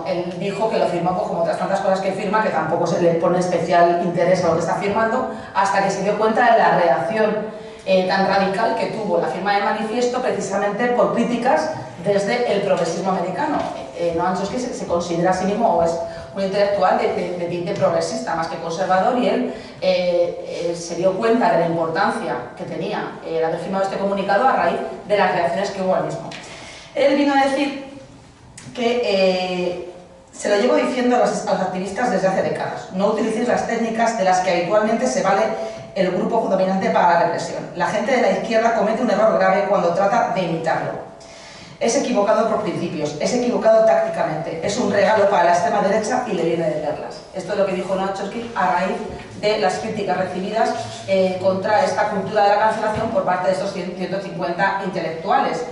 él dijo que lo firmó como otras tantas cosas que firma, que tampoco se le pone especial interés a lo que está firmando, hasta que se dio cuenta de la reacción tan radical que tuvo la firma de manifiesto precisamente por críticas desde el progresismo americano. Noam Chomsky se considera a sí mismo un intelectual de tinte progresista más que conservador, y él se dio cuenta de la importancia que tenía el haber firmado este comunicado a raíz de las reacciones que hubo al mismo. Él vino a decir que se lo llevo diciendo a los activistas desde hace décadas: no utilicéis las técnicas de las que habitualmente se vale el grupo dominante para la represión. La gente de la izquierda comete un error grave cuando trata de imitarlo. Es equivocado por principios, es equivocado tácticamente, es un regalo para la extrema derecha y le viene de perlas. Esto es lo que dijo Noam Chomsky a raíz de las críticas recibidas contra esta cultura de la cancelación por parte de estos 150 intelectuales.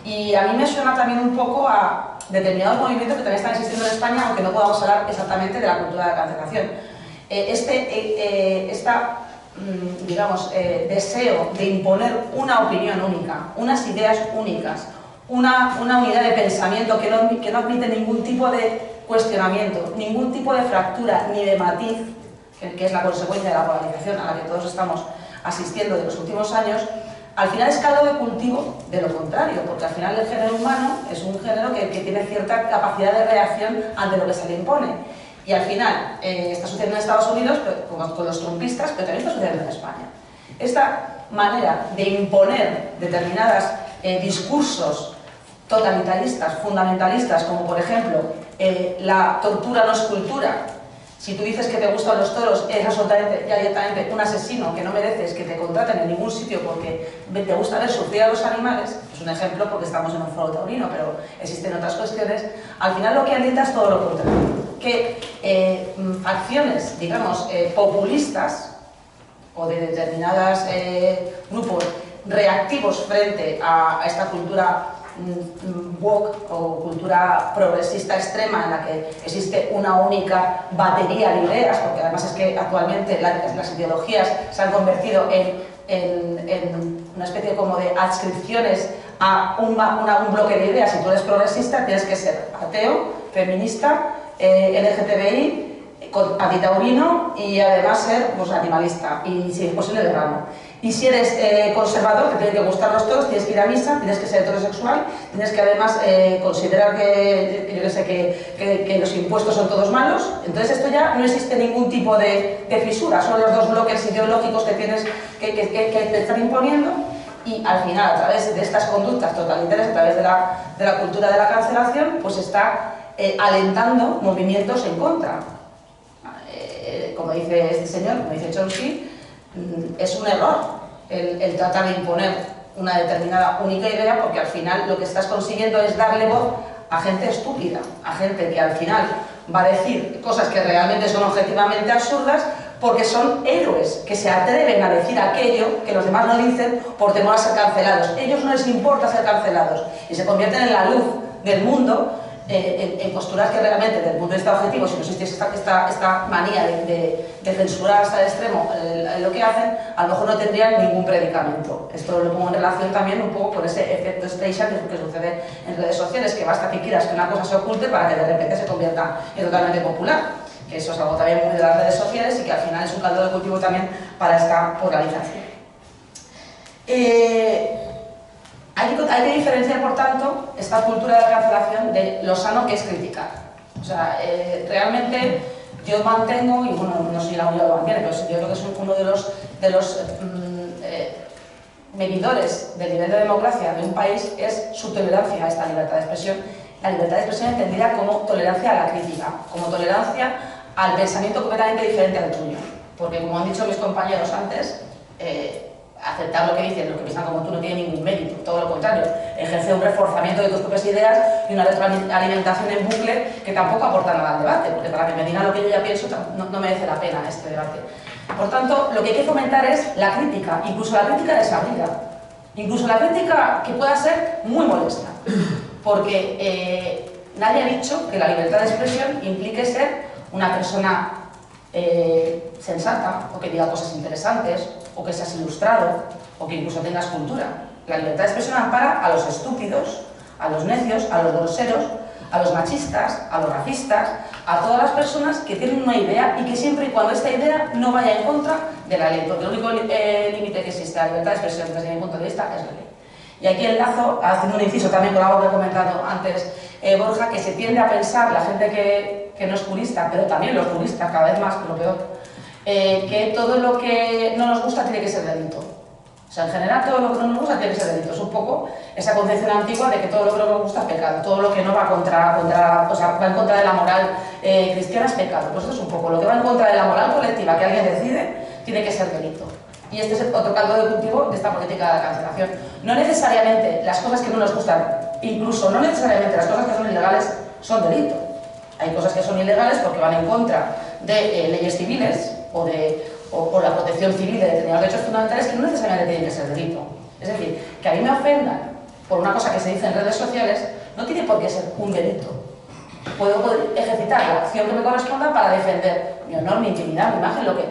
Y a mí me suena también un poco a determinados movimientos que también están existiendo en España, aunque no podamos hablar exactamente de la cultura de la cancelación. Digamos, deseo de imponer una opinión única, unas ideas únicas, una unidad de pensamiento que no admite ningún tipo de cuestionamiento, ningún tipo de fractura ni de matiz, que es la consecuencia de la polarización a la que todos estamos asistiendo de los últimos años, al final es caldo de cultivo de lo contrario, porque al final el género humano es un género que tiene cierta capacidad de reacción ante lo que se le impone. Y al final está sucediendo en Estados Unidos con los trumpistas, pero también está sucediendo en España. Esta manera de imponer determinados discursos totalitaristas, fundamentalistas, como por ejemplo la tortura no es cultura. Si tú dices que te gustan los toros, eres absolutamente y abiertamente un asesino que no mereces que te contraten en ningún sitio porque te gusta ver sufrir a los animales. Es un ejemplo porque estamos en un foro taurino, pero existen otras cuestiones. Al final lo que alienta es todo lo contrario. Que acciones, digamos, populistas o de determinados grupos reactivos frente a esta cultura woke o cultura progresista extrema en la que existe una única batería de ideas, porque además es que actualmente las ideologías se han convertido en una especie como de adscripciones a un bloque de ideas. Si tú eres progresista tienes que ser ateo, feminista, LGTBI, antitaurino y además ser pues, animalista y si es posible vegano. Y si eres conservador, te tienen que gustar los toros, tienes que ir a misa, tienes que ser heterosexual, tienes que además considerar que, yo sé, que los impuestos son todos malos. Entonces esto ya no existe ningún tipo de fisura, son los dos bloques ideológicos que tienes que te están imponiendo. Y al final, a través de estas conductas totalitarias, a través de la cultura de la cancelación, pues está alentando movimientos en contra. Como dice este señor, como dice Chomsky, es un error el tratar de imponer una determinada única idea, porque al final lo que estás consiguiendo es darle voz a gente estúpida, a gente que al final va a decir cosas que realmente son objetivamente absurdas, porque son héroes que se atreven a decir aquello que los demás no dicen por temor a ser cancelados. A ellos no les importa ser cancelados y se convierten en la luz del mundo en posturas que realmente, desde el punto de vista objetivo, si no existiese esta manía de censurar hasta el extremo lo que hacen, a lo mejor no tendrían ningún predicamento. Esto lo pongo en relación también un poco con ese efecto Streisand que sucede en redes sociales, que basta que quieras que una cosa se oculte para que de repente se convierta en totalmente popular. Que eso es algo también muy de las redes sociales y que al final es un caldo de cultivo también para esta polarización. Hay que diferenciar, por tanto, esta cultura de la cancelación de lo sano que es criticar. O sea, realmente yo mantengo, y bueno, no soy la única que lo mantiene, pero yo creo que es uno de los medidores del nivel de democracia de un país es su tolerancia a esta libertad de expresión. La libertad de expresión entendida como tolerancia a la crítica, como tolerancia al pensamiento completamente diferente al tuyo. Porque, como han dicho mis compañeros antes, aceptar lo que dicen, los que piensan como tú, no tiene ningún mérito, todo lo contrario, ejerce un reforzamiento de tus propias ideas y una retroalimentación en bucle que tampoco aporta nada al debate, porque para que me digan lo que yo ya pienso no merece la pena este debate. Por tanto, lo que hay que fomentar es la crítica, incluso la crítica desabrida, incluso la crítica que pueda ser muy molesta, porque nadie ha dicho que la libertad de expresión implique ser una persona sensata, o que diga cosas interesantes, o que seas ilustrado, o que incluso tengas cultura. La libertad de expresión ampara a los estúpidos, a los necios, a los groseros, a los machistas, a los racistas, a todas las personas que tienen una idea y que siempre y cuando esta idea no vaya en contra de la ley, porque el único límite que existe a la libertad de expresión desde mi punto de vista es la ley. Y aquí enlazo, haciendo un inciso también con algo que ha comentado antes Borja, que se tiende a pensar, la gente que que no es jurista, pero también los juristas, cada vez más, pero peor, que todo lo que no nos gusta tiene que ser delito. O sea, en general todo lo que no nos gusta tiene que ser delito. Es un poco esa concepción antigua de que todo lo que no nos gusta es pecado, todo lo que no va va en contra de la moral cristiana es pecado. Pues esto es un poco lo que va en contra de la moral colectiva que alguien decide, tiene que ser delito. Y este es otro caldo de cultivo de esta política de la cancelación. No necesariamente las cosas que no nos gustan, incluso no necesariamente las cosas que son ilegales, son delito. Hay cosas que son ilegales porque van en contra de leyes civiles o la protección civil de determinados derechos fundamentales que no necesariamente tienen que ser delito. Es decir, que a mí me ofendan por una cosa que se dice en redes sociales no tiene por qué ser un delito. Puedo ejercitar la acción que me corresponda para defender mi honor, mi intimidad, mi imagen, lo que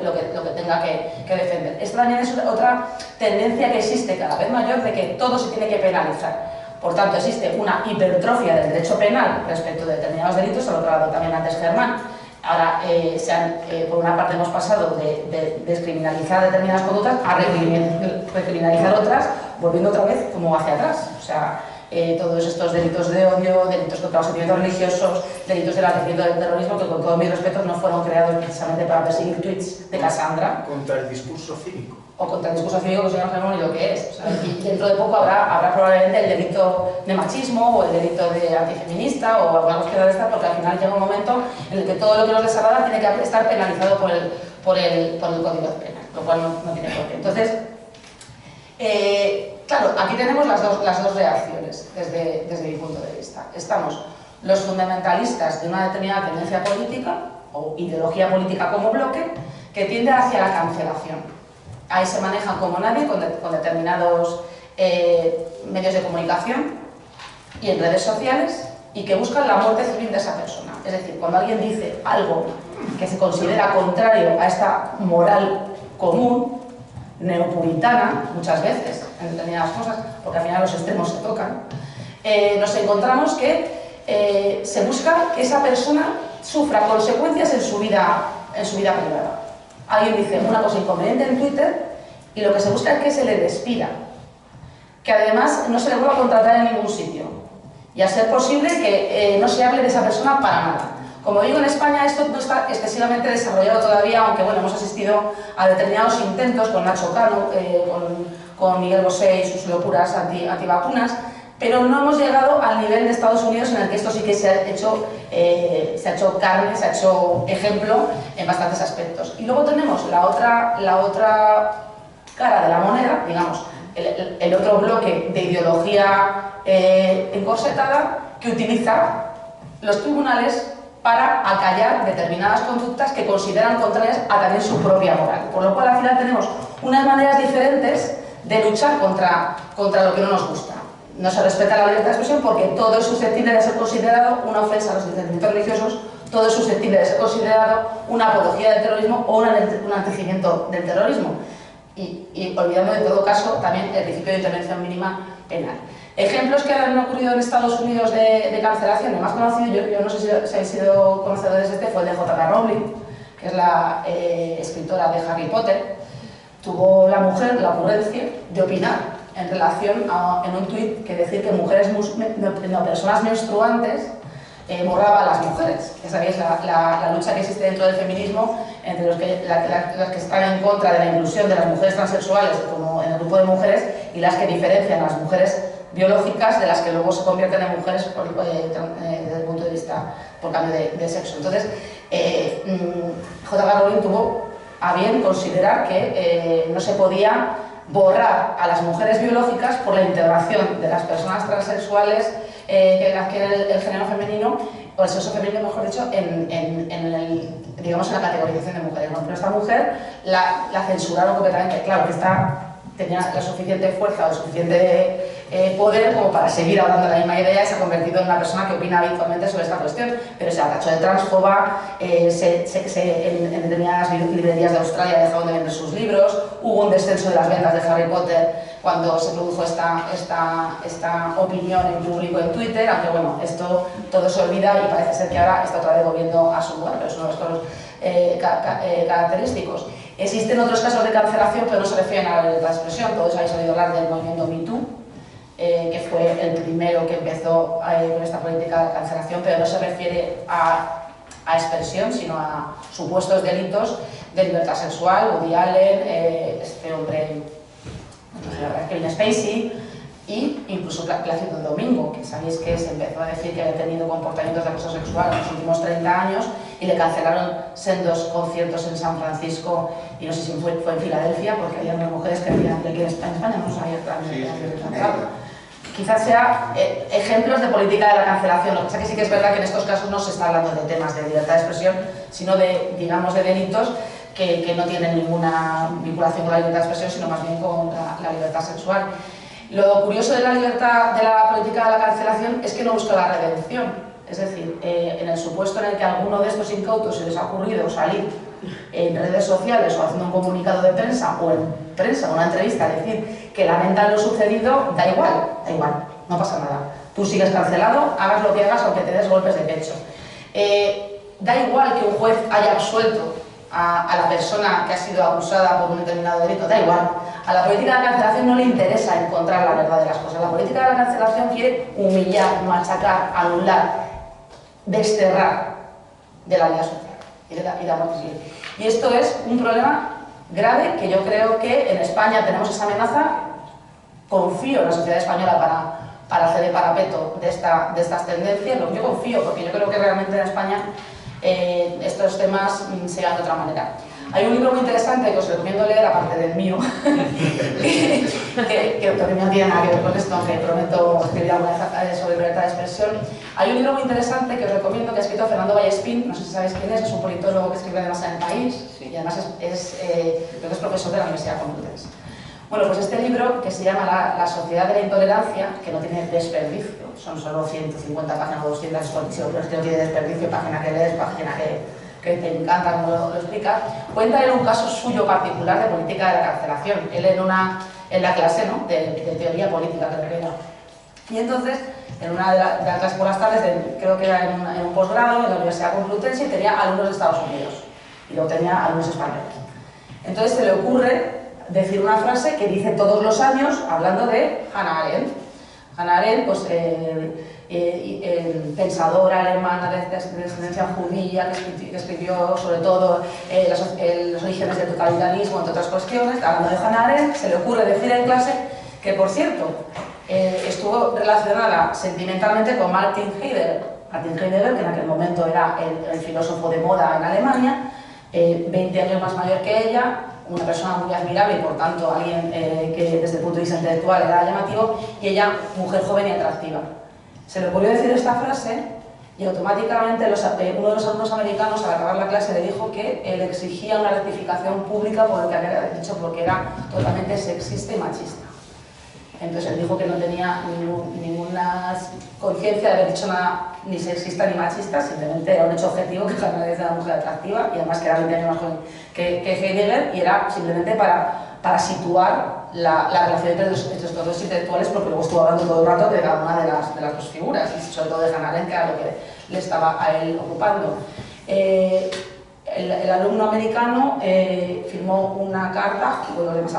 tenga que defender. Esta también es otra tendencia que existe cada vez mayor de que todo se tiene que penalizar. Por tanto, existe una hipertrofia del derecho penal respecto de determinados delitos, a lo que ha hablado también antes Germán. Ahora, por una parte hemos pasado de descriminalizar determinadas conductas a recriminalizar otras, volviendo otra vez como hacia atrás. O sea, todos estos delitos de odio, delitos contra los sentimientos religiosos, delitos de enaltecimiento del terrorismo, que con todos mis respetos no fueron creados precisamente para perseguir tweets de Cassandra. Contra el discurso cívico. O contra el discurso cívico que no sabemos ni lo que es. O sea, y dentro de poco habrá probablemente el delito de machismo o el delito de antifeminista o alguna cosa de esta, porque al final llega un momento en el que todo lo que nos desagrada tiene que estar penalizado por el Código Penal, lo cual no tiene por qué. Entonces, claro, aquí tenemos las dos reacciones desde mi punto de vista. Estamos los fundamentalistas de una determinada tendencia política o ideología política como bloque que tiende hacia la cancelación. Ahí se manejan como nadie con determinados medios de comunicación y en redes sociales y que buscan la muerte civil de esa persona. Es decir, cuando alguien dice algo que se considera contrario a esta moral común, neopuritana, muchas veces, en determinadas cosas, porque al final los extremos se tocan, nos encontramos que se busca que esa persona sufra consecuencias en su vida privada. Alguien dice una cosa inconveniente en Twitter y lo que se busca es que se le despida, que además no se le vuelva a contratar en ningún sitio y a ser posible que no se hable de esa persona para nada. Como digo, en España esto no está excesivamente desarrollado todavía, aunque bueno, hemos asistido a determinados intentos con Nacho Cano, con Miguel Bosé y sus locuras antivacunas, pero no hemos llegado al nivel de Estados Unidos en el que esto sí que se ha hecho carne, se ha hecho ejemplo en bastantes aspectos. Y luego tenemos la otra cara de la moneda, digamos, el otro bloque de ideología encorsetada que utiliza los tribunales para acallar determinadas conductas que consideran contrarias a también su propia moral. Por lo cual al final tenemos unas maneras diferentes de luchar contra lo que no nos gusta. No se respeta la libertad de expresión porque todo es susceptible de ser considerado una ofensa a los sentimientos religiosos, todo es susceptible de ser considerado una apología del terrorismo o un enaltecimiento del terrorismo. Y olvidando en todo caso también el principio de intervención mínima penal. Ejemplos que han ocurrido en Estados Unidos de cancelación, el más conocido, yo no sé si habéis sido conocedores de este, fue el de J.K. Rowling, que es la escritora de Harry Potter. Tuvo la mujer la ocurrencia de opinar en relación en un tuit que decir que personas menstruantes borraba a las mujeres. Ya sabéis la lucha que existe dentro del feminismo entre las que están en contra de la inclusión de las mujeres transexuales como en el grupo de mujeres y las que diferencian a las mujeres biológicas de las que luego se convierten en mujeres desde el punto de vista por cambio de sexo. Entonces, J.K. Rowling tuvo a bien considerar que no se podía borrar a las mujeres biológicas por la integración de las personas transexuales que adquieren el género femenino, o el sexo femenino, mejor dicho, en la categorización de mujeres. ¿No? Pero esta mujer la censuraron completamente. Claro que tenía la suficiente fuerza o suficiente poder como para seguir hablando de la misma idea y se ha convertido en una persona que opina habitualmente sobre esta cuestión, pero se ha tachado de transfoba, en determinadas librerías de Australia dejaron de vender sus libros, hubo un descenso de las ventas de Harry Potter cuando se produjo esta opinión en público en Twitter, aunque bueno, esto todo se olvida y parece ser que ahora está otra vez volviendo a su lugar, pero es uno de los casos característicos. Existen otros casos de cancelación, pero no se refieren a la expresión. Todos habéis oído hablar del movimiento Me Too, que fue el primero que empezó con esta política de cancelación, pero no se refiere a a expresión, sino a supuestos delitos de libertad sexual, Woody Allen, este hombre, Kevin Spacey, y incluso Plácido Domingo, que sabéis que se empezó a decir que había tenido comportamientos de acoso sexual en los últimos 30 años y le cancelaron sendos conciertos en San Francisco y no sé si fue en Filadelfia, porque había unas mujeres que decían que aquí en España no se había quizás sea ejemplos de política de la cancelación. Lo que pasa es que sí que es verdad que en estos casos no se está hablando de temas de libertad de expresión, sino de, digamos, de delitos que no tienen ninguna vinculación con la libertad de expresión, sino más bien con la libertad sexual. Lo curioso de la libertad, de la política de la cancelación, es que no busca la redención. Es decir, en el supuesto en el que a alguno de estos incautos se les ha ocurrido salir en redes sociales o haciendo un comunicado de prensa o en prensa, una entrevista, decir que lamentan lo sucedido, da igual, no pasa nada. Tú sigues cancelado, hagas lo que hagas, aunque te des golpes de pecho. Da igual que un juez haya absuelto a la persona que ha sido acusada por un determinado delito, da igual. A la política de la cancelación no le interesa encontrar la verdad de las cosas. La política de la cancelación quiere humillar, machacar, anular, desterrar de la vida social y de la muerte civil. Y esto es un problema grave que yo creo que en España tenemos esa amenaza. Confío en la sociedad española para hacer de parapeto de estas tendencias. Yo confío, porque yo creo que realmente en España estos temas se dan de otra manera. Hay un libro muy interesante que os recomiendo leer, aparte del mío, que no tiene nada que ver con esto, aunque prometo escribir alguna vez sobre libertad de expresión. Hay un libro muy interesante que os recomiendo, que ha escrito Fernando Vallespín, no sé si sabéis quién es un politólogo que escribe además en El País, y además creo que es profesor de la Universidad Complutense. Bueno, pues este libro, que se llama La sociedad de la intolerancia, que no tiene desperdicio, son solo 150 páginas o 200, pero es que no tiene desperdicio, página que lees, página que te encanta como lo explica, cuenta en un caso suyo particular de política de la cancelación. Él en la clase, ¿no?, de teoría política, creo que era. Y entonces, en una de las clases por las tardes, creo que era en un posgrado en la Universidad Complutense, y tenía alumnos de Estados Unidos, y luego tenía alumnos españoles. Entonces se le ocurre decir una frase que dice todos los años, hablando de Hannah Arendt. Hannah Arendt, pues, pensadora alemana de descendencia judía, que escribió sobre todo los orígenes del totalitarismo, entre otras cuestiones. Hablando de Hannah Arendt, se le ocurre decir en clase que, por cierto, estuvo relacionada sentimentalmente con Martin Heidegger. Martin Heidegger, que en aquel momento era el filósofo de moda en Alemania, 20 años más mayor que ella, una persona muy admirable y por tanto alguien que desde el punto de vista intelectual era llamativo, y ella, mujer joven y atractiva. Se le ocurrió decir esta frase y automáticamente uno de los alumnos americanos, al acabar la clase, le dijo que él exigía una rectificación pública por lo que había dicho, porque era totalmente sexista y machista. Entonces él dijo que no tenía ninguna conciencia de haber dicho nada ni sexista ni machista, simplemente era un hecho objetivo que Hannah Arendt era una mujer atractiva y además que era 20 años más joven que Heidegger, y era simplemente para situar la relación entre estos dos intelectuales, porque luego estuvo hablando todo el rato de cada una de las dos figuras, y sobre todo de Hannah Arendt, que era lo que le estaba a él ocupando. El alumno americano firmó una carta con los demás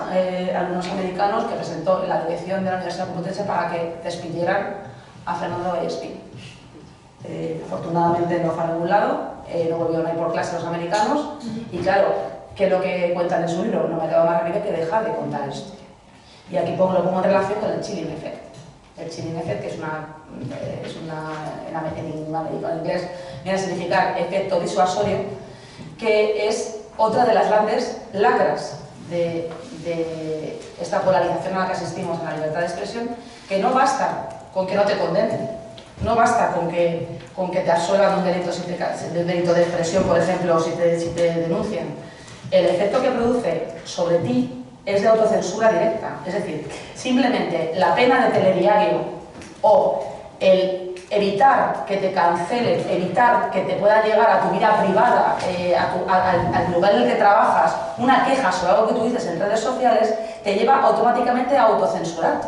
alumnos americanos que presentó en la dirección de la Universidad Complutense para que despidieran a Fernando Vallespín. Afortunadamente no fue a ningún lado, no volvieron a ir por clase los americanos, y claro, ¿qué es lo que cuentan en su libro? No me queda más remedio que dejar de contar esto. Y aquí lo pongo en relación con el chilling effect. El chilling effect, que es en inglés viene a significar efecto disuasorio, que es otra de las grandes lacras de esta polarización a la que asistimos en la libertad de expresión, que no basta con que no te condenen, no basta con que te absuelvan un delito, de delito de expresión, por ejemplo, si te denuncian. El efecto que produce sobre ti es de autocensura directa, es decir, simplemente la pena de telediario o el evitar que te cancelen, evitar que te pueda llegar a tu vida privada, al lugar en el que trabajas, una queja sobre algo que tú dices en redes sociales, te lleva automáticamente a autocensurarte.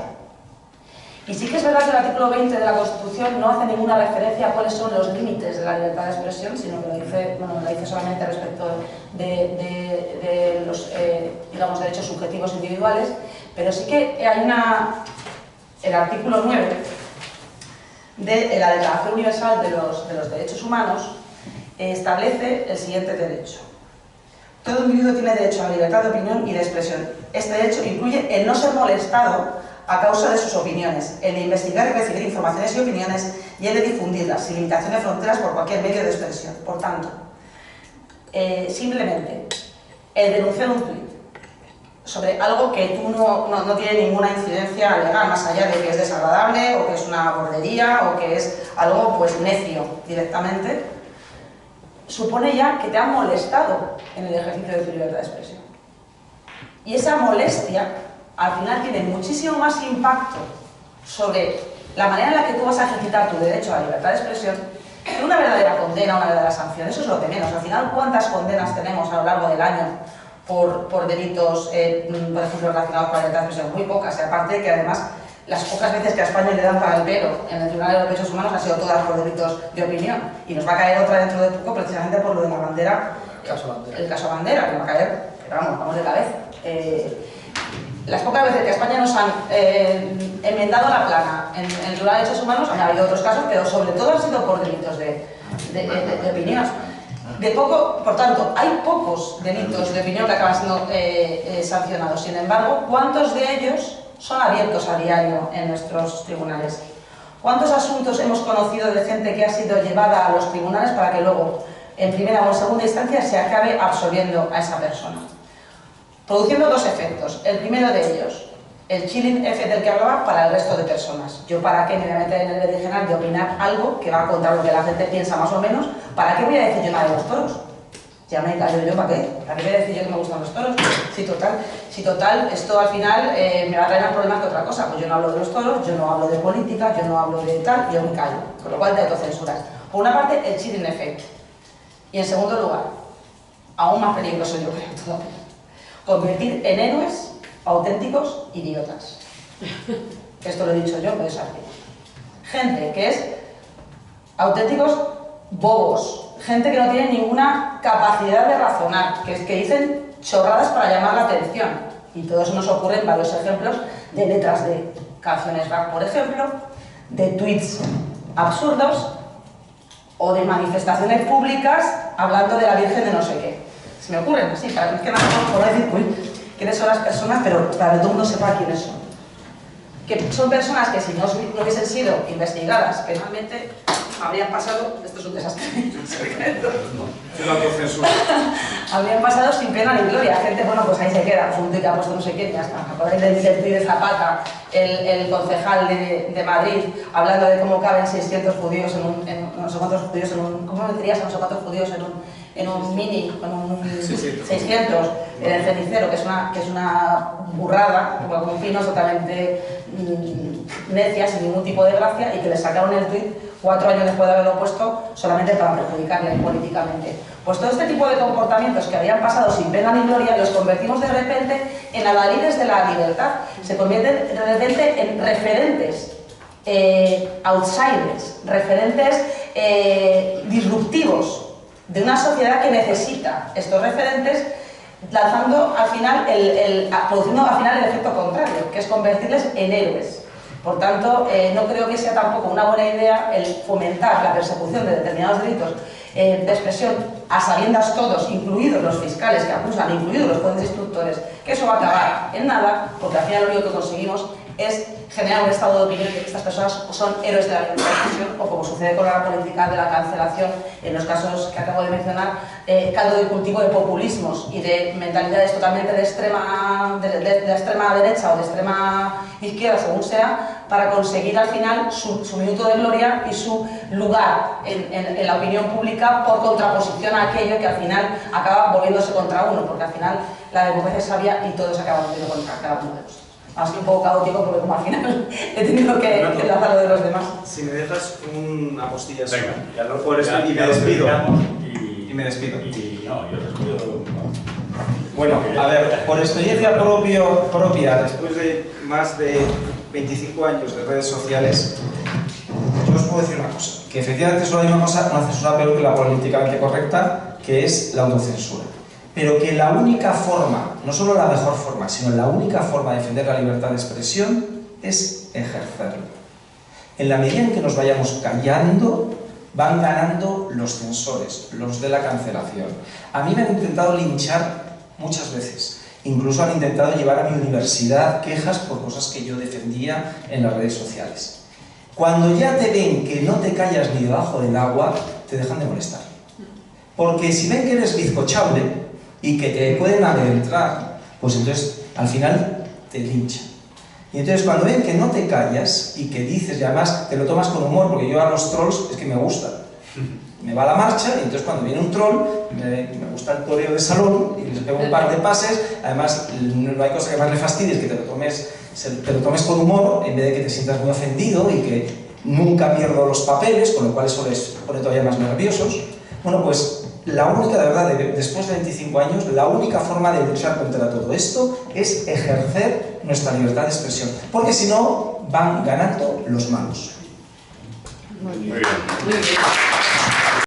Y sí que es verdad que el artículo 20 de la Constitución no hace ninguna referencia a cuáles son los límites de la libertad de expresión, sino que lo dice solamente respecto de los digamos, derechos subjetivos individuales, pero sí que hay el artículo 9 de la Declaración Universal de los Derechos Humanos, establece el siguiente derecho. Todo individuo tiene derecho a la libertad de opinión y de expresión. Este derecho incluye el no ser molestado a causa de sus opiniones, el de investigar y recibir informaciones y opiniones y el de difundirlas, sin limitación de fronteras por cualquier medio de expresión. Por tanto, simplemente el denunciar un tuit sobre algo que tú no tiene ninguna incidencia legal, más allá de que es desagradable o que es una bordería o que es algo pues necio directamente, supone ya que te han molestado en el ejercicio de tu libertad de expresión. Y esa molestia al final tiene muchísimo más impacto sobre la manera en la que tú vas a ejercitar tu derecho a la libertad de expresión que una verdadera condena, una verdadera sanción. Eso es lo de menos. Al final, ¿cuántas condenas tenemos a lo largo del año por delitos, por ejemplo, relacionados con la libertad de expresión? Muy pocas. Y aparte que además, las pocas veces que a España le dan para el pelo en el Tribunal de los Derechos Humanos han sido todas por delitos de opinión. Y nos va a caer otra dentro de poco precisamente por lo de la bandera, el caso bandera, que va a caer, pero vamos de cabeza. Las pocas veces que a España nos han enmendado la plana en el Tribunal de Derechos Humanos, han habido otros casos, pero sobre todo han sido por delitos de opinión. Por tanto, hay pocos delitos de opinión que acaban siendo sancionados. Sin embargo, ¿cuántos de ellos son abiertos a diario en nuestros tribunales? ¿Cuántos asuntos hemos conocido de gente que ha sido llevada a los tribunales para que luego, en primera o en segunda instancia, se acabe absolviendo a esa persona? Produciendo dos efectos. El primero de ellos, el chilling effect del que hablaba para el resto de personas. ¿Yo para qué me voy a meter en el berenjenal de opinar algo que va contra lo que la gente piensa más o menos? ¿Para qué voy a decir yo nada de los toros? Ya me callo yo, ¿para qué? ¿Para qué voy a decir yo que me gustan los toros? Si total, esto al final me va a traer más problemas que otra cosa. Pues yo no hablo de los toros, yo no hablo de política, yo no hablo de tal, yo me callo. Con lo cual te autocensuras. Por una parte, el chilling effect. Y en segundo lugar, aún más peligroso yo creo todavía, convertir en héroes auténticos idiotas. Esto lo he dicho yo, pues así. Gente que es auténticos bobos, gente que no tiene ninguna capacidad de razonar, que dicen chorradas para llamar la atención. Y todo eso nos ocurre en varios ejemplos de letras de canciones rap, por ejemplo, de tweets absurdos o de manifestaciones públicas hablando de la Virgen de no sé qué. Se me ocurren así, para que nada más por decir, uy, quiénes son las personas, pero para que todo el mundo sepa quiénes son. Que son personas que si no hubiesen sido investigadas penalmente, habrían pasado, esto es un desastre, habrían pasado sin pena ni gloria. Gente, bueno, pues ahí se queda, pues un tío que ha puesto no sé qué, ya está. Acordáis del tuit de Zapata, el concejal de Madrid, hablando de cómo caben 600 judíos no sé cuántos judíos ¿cómo meterías a no sé cuántos judíos en un mini, con un 600 en el cenicero, que es una burrada, con finos totalmente necia, sin ningún tipo de gracia, y que le sacaron el tuit 4 años después de haberlo puesto solamente para perjudicarle políticamente. Pues todo este tipo de comportamientos que habían pasado sin pena ni gloria los convertimos de repente en adalides de la libertad, se convierten de repente en referentes outsiders, referentes disruptivos de una sociedad que necesita estos referentes, lanzando al final produciendo al final el efecto contrario, que es convertirles en héroes. Por tanto, no creo que sea tampoco una buena idea el fomentar la persecución de determinados delitos de expresión a sabiendas todos, incluidos los fiscales que acusan, incluidos los jueces instructores, que eso va a acabar en nada, porque al final lo único que conseguimos es generar un estado de opinión de que estas personas son héroes de la libertad de expresión, o como sucede con la política de la cancelación en los casos que acabo de mencionar, caldo de cultivo de populismos y de mentalidades totalmente de extrema derecha o de extrema izquierda, según sea, para conseguir al final su minuto de gloria y su lugar en la opinión pública por contraposición a aquello que al final acaba volviéndose contra uno, porque al final la democracia es sabia y todos acaban volviendo contra cada uno de nosotros. Ha sido un poco caótico porque como al final he tenido que enlazar lo de los demás. Si me dejas una postilla sobre. Venga, ya lo, por eso, ya, y ya me despido. Y me despido. No, yo despido. Bueno, a ver, por experiencia propia, después de más de 25 años de redes sociales, yo os puedo decir una cosa, que efectivamente solo hay una cosa, una censura peor que la políticamente correcta, que es la autocensura. Pero que la única forma, no solo la mejor forma, sino la única forma de defender la libertad de expresión es ejercerla. En la medida en que nos vayamos callando, van ganando los censores, los de la cancelación. A mí me han intentado linchar muchas veces. Incluso han intentado llevar a mi universidad quejas por cosas que yo defendía en las redes sociales. Cuando ya te ven que no te callas ni debajo del agua, te dejan de molestar. Porque si ven que eres bizcochable y que te pueden adentrar, pues entonces al final te linchan. Y entonces cuando ven que no te callas y que dices, y además te lo tomas con humor, porque yo a los trolls es que me gusta. Me va la marcha y entonces cuando viene un troll, me gusta el toreo de salón y les pego un par de pases. Además, no hay cosa que más le fastidie, es que te lo tomes con humor en vez de que te sientas muy ofendido y que nunca pierdo los papeles, con lo cual eso les pone todavía más nerviosos. Bueno, pues la única, de verdad, después de 25 años, la única forma de luchar contra todo esto es ejercer nuestra libertad de expresión, porque si no, van ganando los malos. Muy bien.